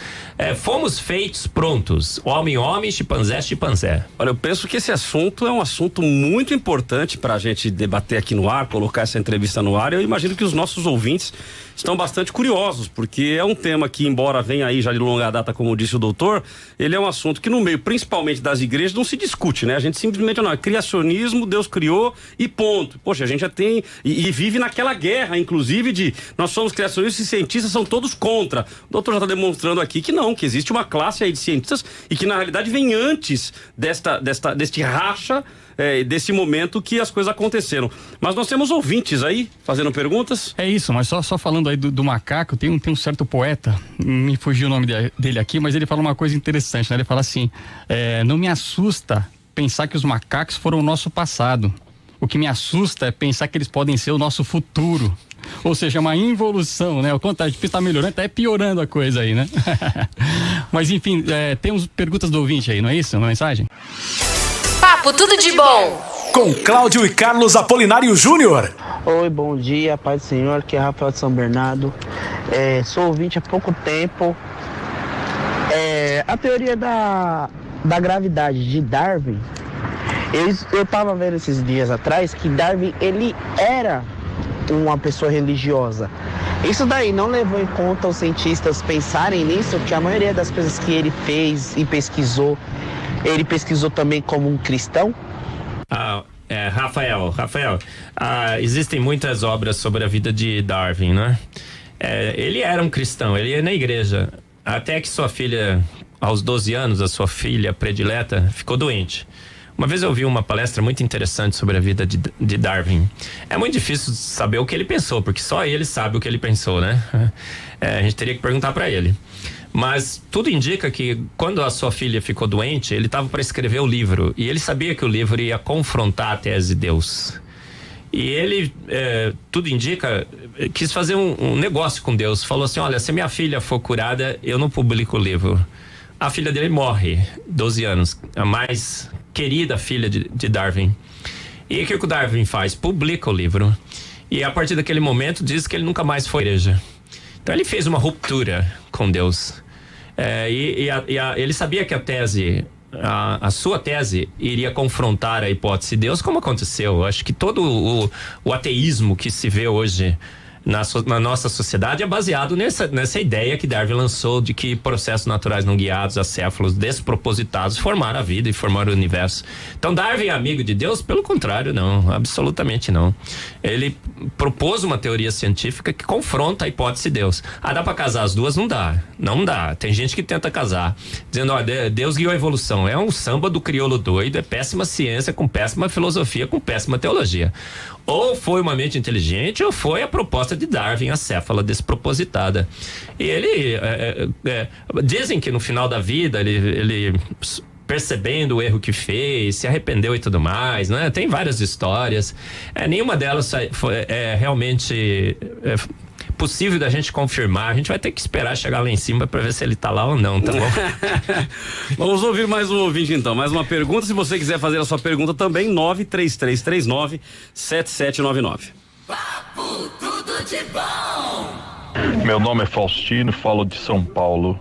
Fomos feitos prontos, homem, chimpanzé. Olha, eu penso que esse assunto é um assunto muito importante pra gente debater aqui no ar, colocar essa entrevista no ar. Eu imagino que os nossos ouvintes estão bastante curiosos, porque é um tema que, embora venha aí já de longa data, como disse o doutor, ele é um assunto que no meio, principalmente das igrejas, não se discute, né? A gente simplesmente não, é criacionismo, Deus criou e ponto. Poxa, a gente já tem e vive naquela guerra, inclusive, de nós somos criacionistas e cientistas são todos contra. O doutor já está demonstrando aqui que não, que existe uma classe aí de cientistas e que na realidade vem antes deste racha, desse momento que as coisas aconteceram. Mas nós temos ouvintes aí fazendo perguntas. É isso, mas só falando aí do macaco, tem um certo poeta, me fugiu o nome dele aqui, mas ele fala uma coisa interessante, né? Ele fala assim, não me assusta pensar que os macacos foram o nosso passado. O que me assusta é pensar que eles podem ser o nosso futuro. Ou seja, uma involução, né? O contrário, está melhorando, até piorando a coisa aí, né? Mas enfim, temos perguntas do ouvinte aí, não é isso? Uma mensagem? Papo Tudo de Bom. Com Cláudio e Carlos Apolinário Júnior. Oi, bom dia, Pai do Senhor, aqui é Rafael de São Bernardo. Sou ouvinte há pouco tempo. A teoria da gravidade de Darwin, Eu tava vendo esses dias atrás que Darwin, ele era uma pessoa religiosa. Isso daí não levou em conta os cientistas pensarem nisso, que a maioria das coisas que ele fez e pesquisou, ele pesquisou também como um cristão? Rafael, existem muitas obras sobre a vida de Darwin, né? Ele era um cristão, ele ia na igreja, até que sua filha, aos 12 anos, a sua filha predileta, ficou doente. Uma vez eu ouvi uma palestra muito interessante sobre a vida de Darwin. É muito difícil saber o que ele pensou, porque só ele sabe o que ele pensou, né? A gente teria que perguntar para ele. Mas tudo indica que quando a sua filha ficou doente, ele estava para escrever o livro. E ele sabia que o livro ia confrontar a tese de Deus. E ele, tudo indica, quis fazer um negócio com Deus. Falou assim, olha, se minha filha for curada, eu não publico o livro. A filha dele morre, 12 anos, a mais querida filha de Darwin. E o que o Darwin faz? Publica o livro. E a partir daquele momento diz que ele nunca mais foi à igreja. Então ele fez uma ruptura com Deus. Ele sabia que a sua tese iria confrontar a hipótese de Deus, como aconteceu. Eu acho que todo o ateísmo que se vê hoje na nossa sociedade é baseado nessa ideia que Darwin lançou de que processos naturais não guiados, acéfalos despropositados formaram a vida e formaram o universo. Então Darwin é amigo de Deus? Pelo contrário, não, absolutamente não. Ele propôs uma teoria científica que confronta a hipótese de Deus. Dá pra casar as duas? Não dá. Tem gente que tenta casar, dizendo, Deus guiou a evolução. É um samba do crioulo doido, é péssima ciência com péssima filosofia, com péssima teologia. Ou foi uma mente inteligente, ou foi a proposta de Darwin, a céfala despropositada. E ele, dizem que no final da vida, ele percebendo o erro que fez, se arrependeu e tudo mais, né? Tem várias histórias. Nenhuma delas é realmente possível da gente confirmar. A gente vai ter que esperar chegar lá em cima para ver se ele tá lá ou não, tá bom? Vamos ouvir mais um ouvinte então, mais uma pergunta. Se você quiser fazer a sua pergunta também, 93339-7799. Papo Tudo de Bom. Meu nome é Faustino, falo de São Paulo.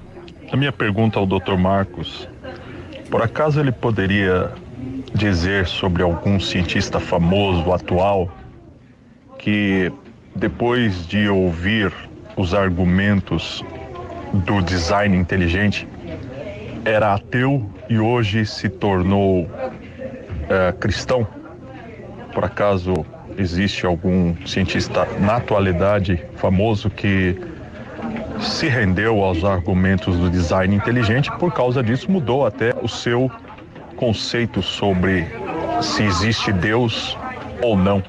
A minha pergunta ao Dr. Marcos, por acaso ele poderia dizer sobre algum cientista famoso, atual, que depois de ouvir os argumentos do design inteligente, era ateu e hoje se tornou cristão? Por acaso existe algum cientista na atualidade famoso que se rendeu aos argumentos do design inteligente, por causa disso mudou até o seu conceito sobre se existe Deus ou não?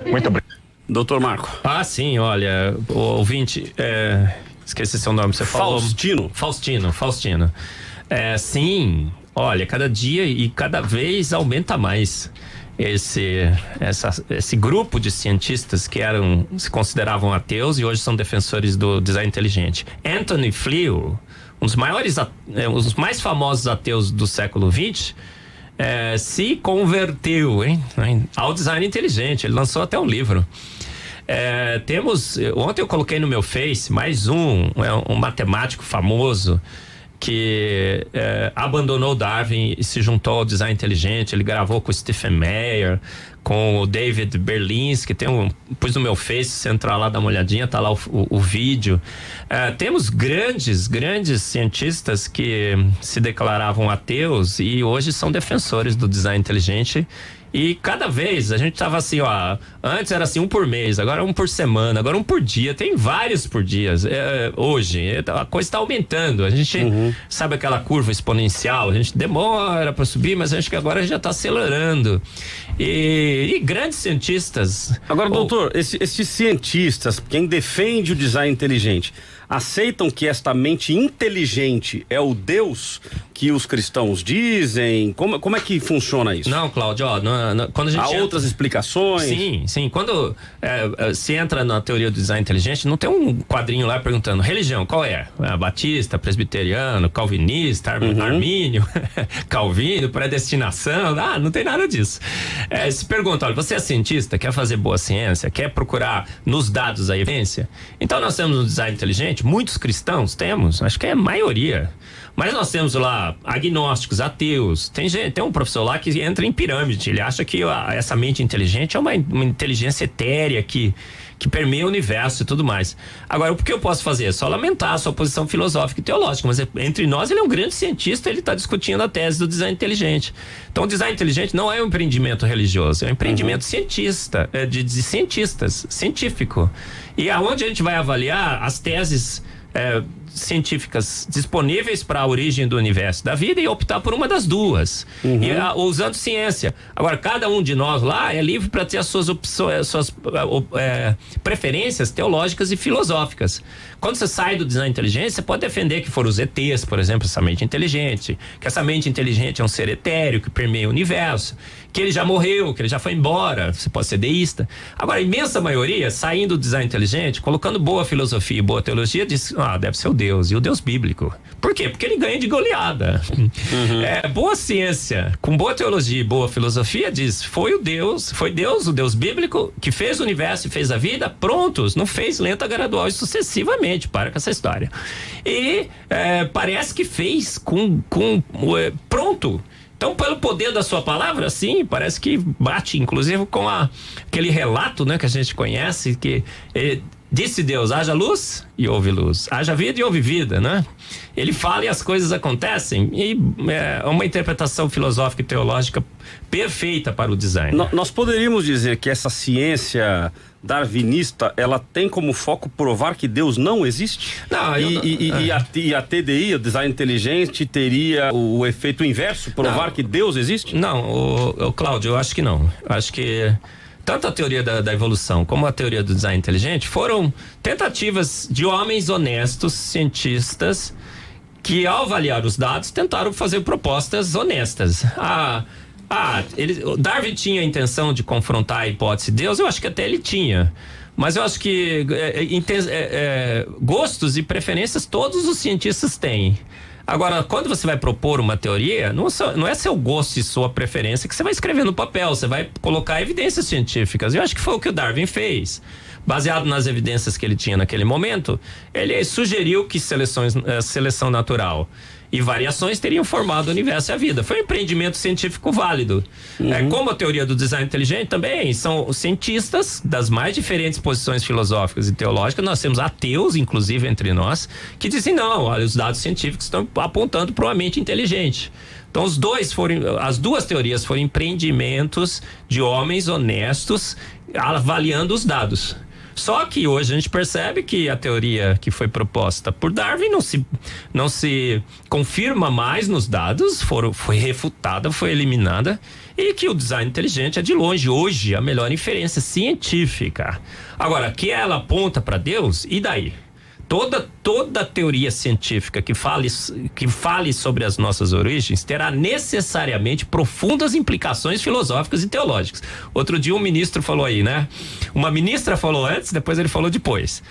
Muito obrigado. Doutor Marco. Sim, olha, o ouvinte, esqueci seu nome, você falou. Faustino. Sim, olha, cada dia e cada vez aumenta mais esse grupo de cientistas que se consideravam ateus e hoje são defensores do design inteligente. Anthony Flew, um dos mais famosos ateus do século XX, se converteu ao design inteligente. Ele lançou até um livro. Ontem eu coloquei no meu Face mais um matemático famoso que abandonou Darwin e se juntou ao design inteligente. Ele gravou com o Stephen Meyer, com o David Berlinski. Pus no meu Face, se entrar lá, dá uma olhadinha, tá lá o vídeo. Temos grandes cientistas que se declaravam ateus e hoje são defensores do design inteligente. E cada vez a gente tava assim, antes era assim, um por mês, agora um por semana, agora um por dia, tem vários por dia. Hoje a coisa está aumentando, a gente sabe aquela curva exponencial, a gente demora para subir, mas acho que agora a gente já está acelerando. E grandes cientistas. Agora, doutor, esses cientistas, quem defende o design inteligente, aceitam que esta mente inteligente é o Deus que os cristãos dizem? Como é que funciona isso? Não, Cláudio, quando a gente há outras explicações? Sim. Quando se entra na teoria do design inteligente, não tem um quadrinho lá perguntando religião, qual é? Batista, presbiteriano, calvinista, armínio, Calvino, predestinação, não tem nada disso. Se pergunta, olha, você é cientista, quer fazer boa ciência, quer procurar nos dados a evidência? Então nós temos no design inteligente inteligente? Muitos cristãos temos, acho que é a maioria. Mas nós temos lá agnósticos, ateus. Tem um professor lá que entra em pirâmide. Ele acha que essa mente inteligente é uma inteligência etérea que permeia o universo e tudo mais. Agora, o que eu posso fazer? Só lamentar a sua posição filosófica e teológica, mas entre nós ele é um grande cientista, ele está discutindo a tese do design inteligente. Então, o design inteligente não é um empreendimento religioso, é um empreendimento cientista, de cientistas, científico. E aonde a gente vai avaliar as teses científicas disponíveis para a origem do universo da vida e optar por uma das duas, usando ciência. Agora, cada um de nós lá é livre para ter as suas opções, suas preferências teológicas e filosóficas. Quando você sai do design inteligente, você pode defender que foram os ETs, por exemplo, essa mente inteligente, que essa mente inteligente é um ser etéreo que permeia o universo, que ele já morreu, que ele já foi embora, você pode ser deísta. Agora, a imensa maioria, saindo do design inteligente, colocando boa filosofia e boa teologia, diz, deve ser o Deus, e o Deus bíblico. Por quê? Porque ele ganha de goleada. Boa ciência, com boa teologia e boa filosofia, diz, foi Deus, o Deus bíblico, que fez o universo e fez a vida, prontos, não fez lenta, gradual e sucessivamente, para com essa história. E parece que fez pronto. Então, pelo poder da sua palavra, sim, parece que bate, inclusive, com aquele relato, né, que a gente conhece, que disse Deus, haja luz e houve luz, haja vida e houve vida, né? Ele fala e as coisas acontecem, e é uma interpretação filosófica e teológica perfeita para o design. Nós poderíamos dizer que essa ciência darwinista, ela tem como foco provar que Deus não existe? Não, e a TDI, o design inteligente, teria o efeito inverso, provar que Deus existe? Não, Cláudio, eu acho que não. Acho que tanto a teoria da evolução como a teoria do design inteligente foram tentativas de homens honestos, cientistas, que ao avaliar os dados tentaram fazer propostas honestas. Darwin tinha a intenção de confrontar a hipótese de Deus, eu acho que até ele tinha. Mas eu acho que gostos e preferências todos os cientistas têm. Agora, quando você vai propor uma teoria, não é seu gosto e sua preferência que você vai escrever no papel, você vai colocar evidências científicas. Eu acho que foi o que o Darwin fez. Baseado nas evidências que ele tinha naquele momento, ele sugeriu que seleção natural e variações teriam formado o universo e a vida. Foi um empreendimento científico válido. Como a teoria do design inteligente também, são cientistas das mais diferentes posições filosóficas e teológicas. Nós temos ateus, inclusive, entre nós, que dizem, não, olha, os dados científicos estão apontando para uma mente inteligente. Então, as duas teorias foram empreendimentos de homens honestos avaliando os dados. Só que hoje a gente percebe que a teoria que foi proposta por Darwin não se confirma mais nos dados, foi refutada, foi eliminada, e que o design inteligente é de longe hoje a melhor inferência científica. Agora, que ela aponta para Deus, e daí? Toda teoria científica que fale sobre as nossas origens terá necessariamente profundas implicações filosóficas e teológicas. Outro dia um ministro falou aí, né? Uma ministra falou antes, depois ele falou depois.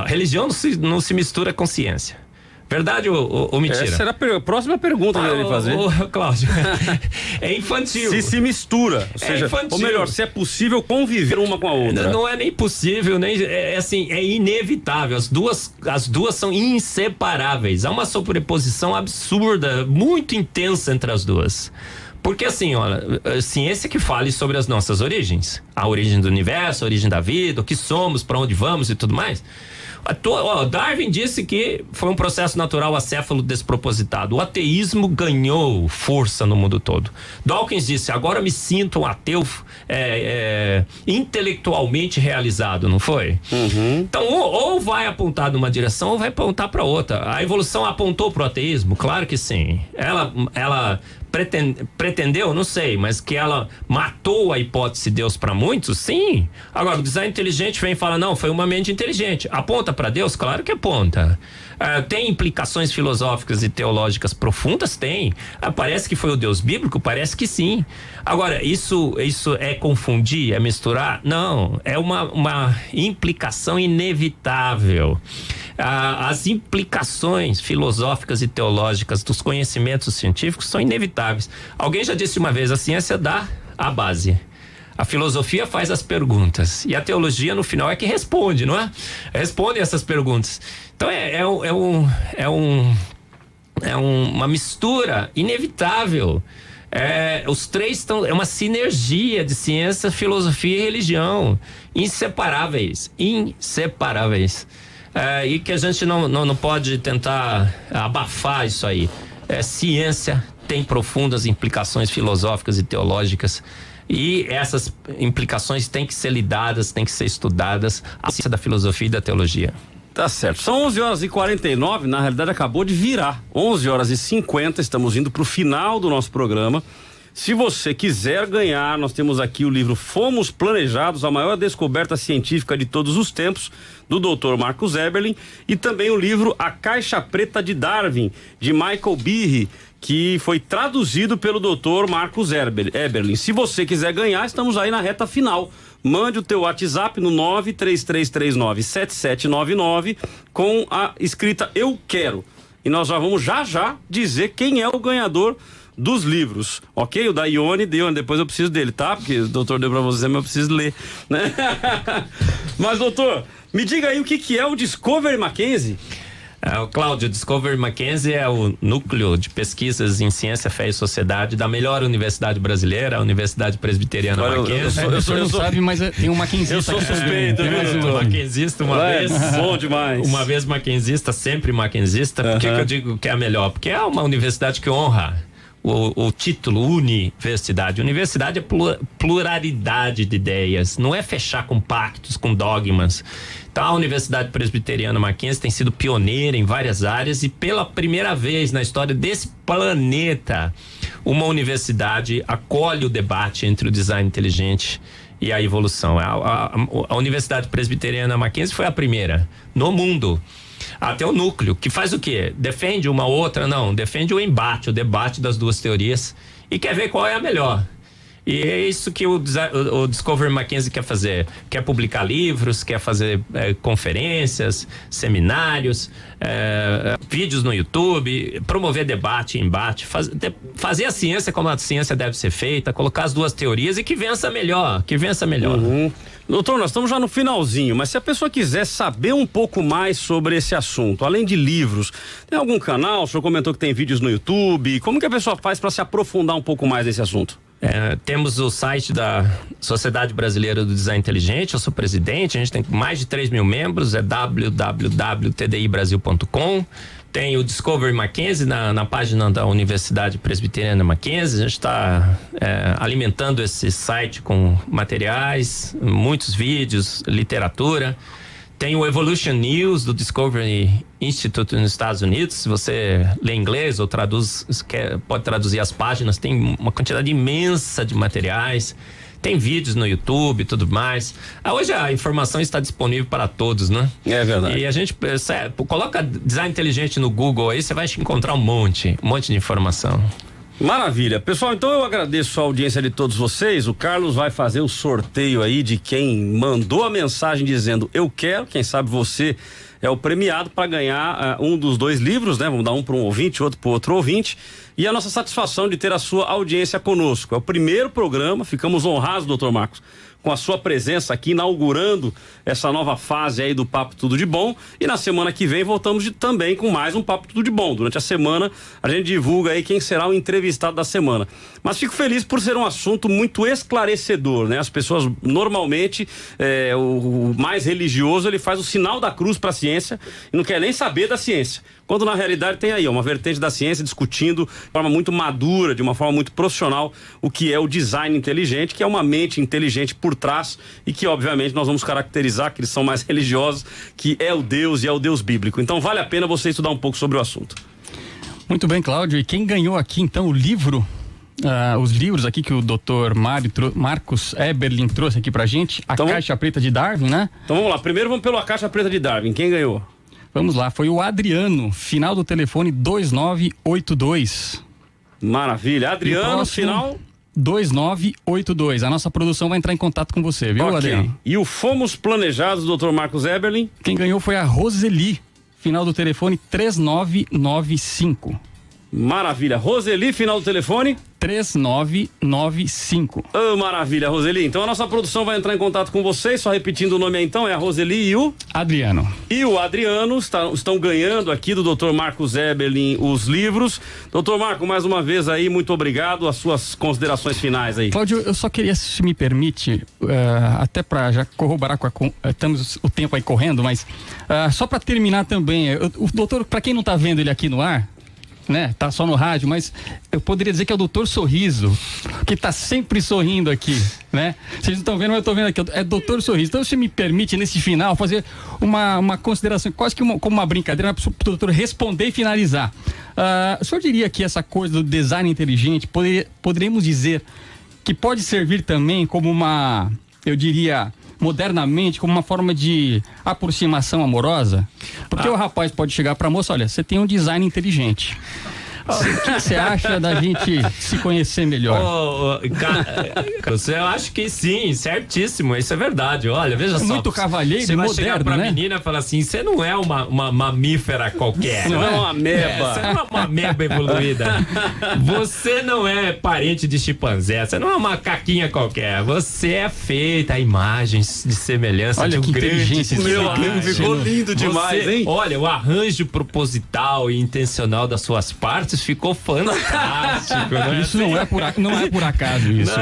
Religião não se mistura com ciência. Verdade ou mentira? Essa era a próxima pergunta que eu ia fazer. Cláudio, é infantil. Se mistura, ou seja, ou melhor, se é possível conviver uma com a outra. Não é nem possível, nem é inevitável. As duas são inseparáveis. Há uma sobreposição absurda, muito intensa entre as duas. Porque assim, olha, ciência que fale sobre as nossas origens, a origem do universo, a origem da vida, o que somos, para onde vamos e tudo mais. Darwin disse que foi um processo natural acéfalo despropositado. O ateísmo ganhou força no mundo todo. Dawkins disse, agora me sinto um ateu intelectualmente realizado, não foi? Então, ou vai apontar numa direção ou vai apontar para outra. A evolução apontou para o ateísmo? Claro que sim. Ela pretendeu, não sei, mas que ela matou a hipótese de Deus para muitos, sim. Agora, o design inteligente vem e fala, não, foi uma mente inteligente. Aponta para Deus? Claro que aponta. Tem implicações filosóficas e teológicas profundas? Tem. Parece que foi o Deus bíblico? Parece que sim. Agora, isso é confundir, é misturar? Não, é uma implicação inevitável. As implicações filosóficas e teológicas dos conhecimentos científicos são inevitáveis. Alguém já disse uma vez, a ciência dá a base. A filosofia faz as perguntas e a teologia no final é que responde, não é? Responde essas perguntas. Então uma mistura inevitável. Os três estão, é uma sinergia de ciência, filosofia e religião, inseparáveis. E que a gente não pode tentar abafar isso aí. Ciência tem profundas implicações filosóficas e teológicas, e essas implicações têm que ser lidadas, têm que ser estudadas, a ciência da filosofia e da teologia. Tá certo. São 11h49, na realidade acabou de virar. 11h50, estamos indo pro final do nosso programa. Se você quiser ganhar, nós temos aqui o livro Fomos Planejados, a maior descoberta científica de todos os tempos, do Dr. Marcus Eberlin, e também o livro A Caixa Preta de Darwin, de Michael Behe, que foi traduzido pelo Dr. Marcus Eberlin. Se você quiser ganhar, estamos aí na reta final. Mande o teu WhatsApp no 933397799 com a escrita Eu Quero. E nós já vamos já dizer quem é o ganhador dos livros, ok? O da Ione, depois eu preciso dele, tá? Porque o doutor deu pra você, mas eu preciso ler, né? Mas, doutor, me diga aí o que é o Discovery Mackenzie? Cláudio, Discovery Mackenzie é o núcleo de pesquisas em ciência, fé e sociedade da melhor universidade brasileira, a Universidade Presbiteriana Mackenzie. O senhor não sabe, mas tem um mackenzista. Eu sou suspeito, viu? Mackenzista vez. Bom demais. Uma vez mackenzista, sempre mackenzista. Por que eu digo que é a melhor? Porque é uma universidade que honra o título universidade. Universidade é pluralidade de ideias, não é fechar com pactos, com dogmas. Então a Universidade Presbiteriana Mackenzie tem sido pioneira em várias áreas e pela primeira vez na história desse planeta, uma universidade acolhe o debate entre o design inteligente e a evolução. A Universidade Presbiteriana Mackenzie foi a primeira no mundo. Até o núcleo, que faz o quê? Defende uma outra? Não, defende o embate, o debate das duas teorias e quer ver qual é a melhor. E é isso que o Discovery Mackenzie quer fazer. Quer publicar livros, quer fazer conferências, seminários, vídeos no YouTube, promover debate e embate, fazer a ciência como a ciência deve ser feita, colocar as duas teorias e que vença melhor, Uhum. Doutor, nós estamos já no finalzinho, mas se a pessoa quiser saber um pouco mais sobre esse assunto, além de livros, tem algum canal? O senhor comentou que tem vídeos no YouTube. Como que a pessoa faz para se aprofundar um pouco mais nesse assunto? Temos o site da Sociedade Brasileira do Design Inteligente, eu sou presidente, a gente tem mais de 3.000 membros, é www.tdibrasil.com. Tem o Discovery Mackenzie na página da Universidade Presbiteriana Mackenzie. A gente está alimentando esse site com materiais, muitos vídeos, literatura. Tem o Evolution News do Discovery Institute nos Estados Unidos. Se você lê inglês ou pode traduzir as páginas, tem uma quantidade imensa de materiais. Tem vídeos no YouTube e tudo mais. Hoje a informação está disponível para todos, né? É verdade. E a gente coloca design inteligente no Google aí, você vai encontrar um monte de informação. Maravilha. Pessoal, então eu agradeço a audiência de todos vocês. O Carlos vai fazer o sorteio aí de quem mandou a mensagem dizendo eu quero. Quem sabe você é o premiado para ganhar um dos dois livros, né? Vamos dar um para um ouvinte, outro para outro ouvinte. E a nossa satisfação de ter a sua audiência conosco. É o primeiro programa, ficamos honrados, doutor Marcos, com a sua presença aqui, inaugurando essa nova fase aí do Papo Tudo de Bom. E na semana que vem voltamos também com mais um Papo Tudo de Bom. Durante a semana a gente divulga aí quem será o entrevistado da semana. Mas fico feliz por ser um assunto muito esclarecedor, né? As pessoas normalmente, o mais religioso, ele faz o sinal da cruz para a ciência e não quer nem saber da ciência. Quando na realidade tem aí uma vertente da ciência discutindo de forma muito madura, de uma forma muito profissional, o que é o design inteligente, que é uma mente inteligente por trás e que obviamente nós vamos caracterizar, que eles são mais religiosos, que é o Deus e é o Deus bíblico. Então vale a pena você estudar um pouco sobre o assunto. Muito bem, Cláudio. E quem ganhou aqui então o livro, os livros aqui que o Dr. Marcus Eberlin trouxe aqui pra gente, a Caixa Preta de Darwin, né? Então vamos lá, primeiro vamos pela Caixa Preta de Darwin. Quem ganhou? Vamos lá, foi o Adriano, final do telefone 2982. Maravilha, Adriano, final 2982. A nossa produção vai entrar em contato com você, viu, okay. Adriano? E o Fomos Planejados, Dr. Marcus Eberlin? Quem ganhou foi a Roseli, final do telefone 3995. Maravilha, Roseli, final do telefone? 3995. Oh, maravilha, Roseli. Então a nossa produção vai entrar em contato com vocês, só repetindo o nome aí então, é a Roseli e o... Adriano. E o Adriano estão ganhando aqui do Dr. Marcos Eberlin os livros. Dr. Marco, mais uma vez aí, muito obrigado. As suas considerações finais aí. Cláudio, eu só queria, se me permite, até para já corroborar estamos o tempo aí correndo, mas só para terminar também, o doutor, para quem não tá vendo ele aqui no ar, né? Tá só no rádio, mas eu poderia dizer que é o Doutor Sorriso, que tá sempre sorrindo aqui, né? Vocês não estão vendo, mas eu tô vendo aqui, é Doutor Sorriso. Então, se me permite, nesse final, fazer uma consideração, quase que como uma brincadeira, para o doutor responder e finalizar. O senhor diria que essa coisa do design inteligente, poderíamos dizer que pode servir também como uma, eu diria, modernamente, como uma forma de aproximação amorosa? Porque o rapaz pode chegar pra moça, olha, você tem um design inteligente. O que você acha da gente se conhecer melhor? Eu acho que sim, certíssimo, isso é verdade. Olha, veja só. Muito cavalheiro e moderno, né? Você vai chegar pra menina e falar assim, você não é uma mamífera qualquer. Não é uma ameba. Você não é uma ameba evoluída. Você não é parente de chimpanzé, você não é uma macaquinha qualquer. Você é feita a imagens de semelhança. Olha de um que inteligência. Ficou lindo demais, hein? Olha, o arranjo proposital e intencional das suas partes ficou fantástico, né? Isso não é por acaso isso.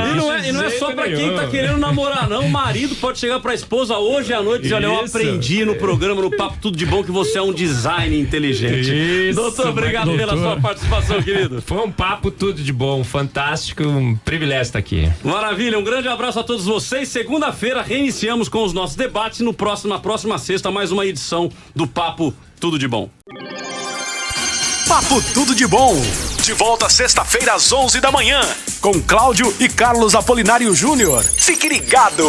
E não é só pra quem tá querendo namorar, não. O marido pode chegar pra esposa hoje à noite e dizer, olha, eu aprendi no programa, no Papo Tudo de Bom, que você é um design inteligente. Isso, doutor, obrigado pela sua participação, querido. Foi um papo tudo de bom, fantástico, um privilégio estar aqui. Maravilha, um grande abraço a todos vocês. Segunda-feira reiniciamos com os nossos debates e na próxima sexta mais uma edição do Papo Tudo de Bom. Papo Tudo de Bom. De volta sexta-feira às 11 da manhã, com Cláudio e Carlos Apolinário Júnior. Fique ligado!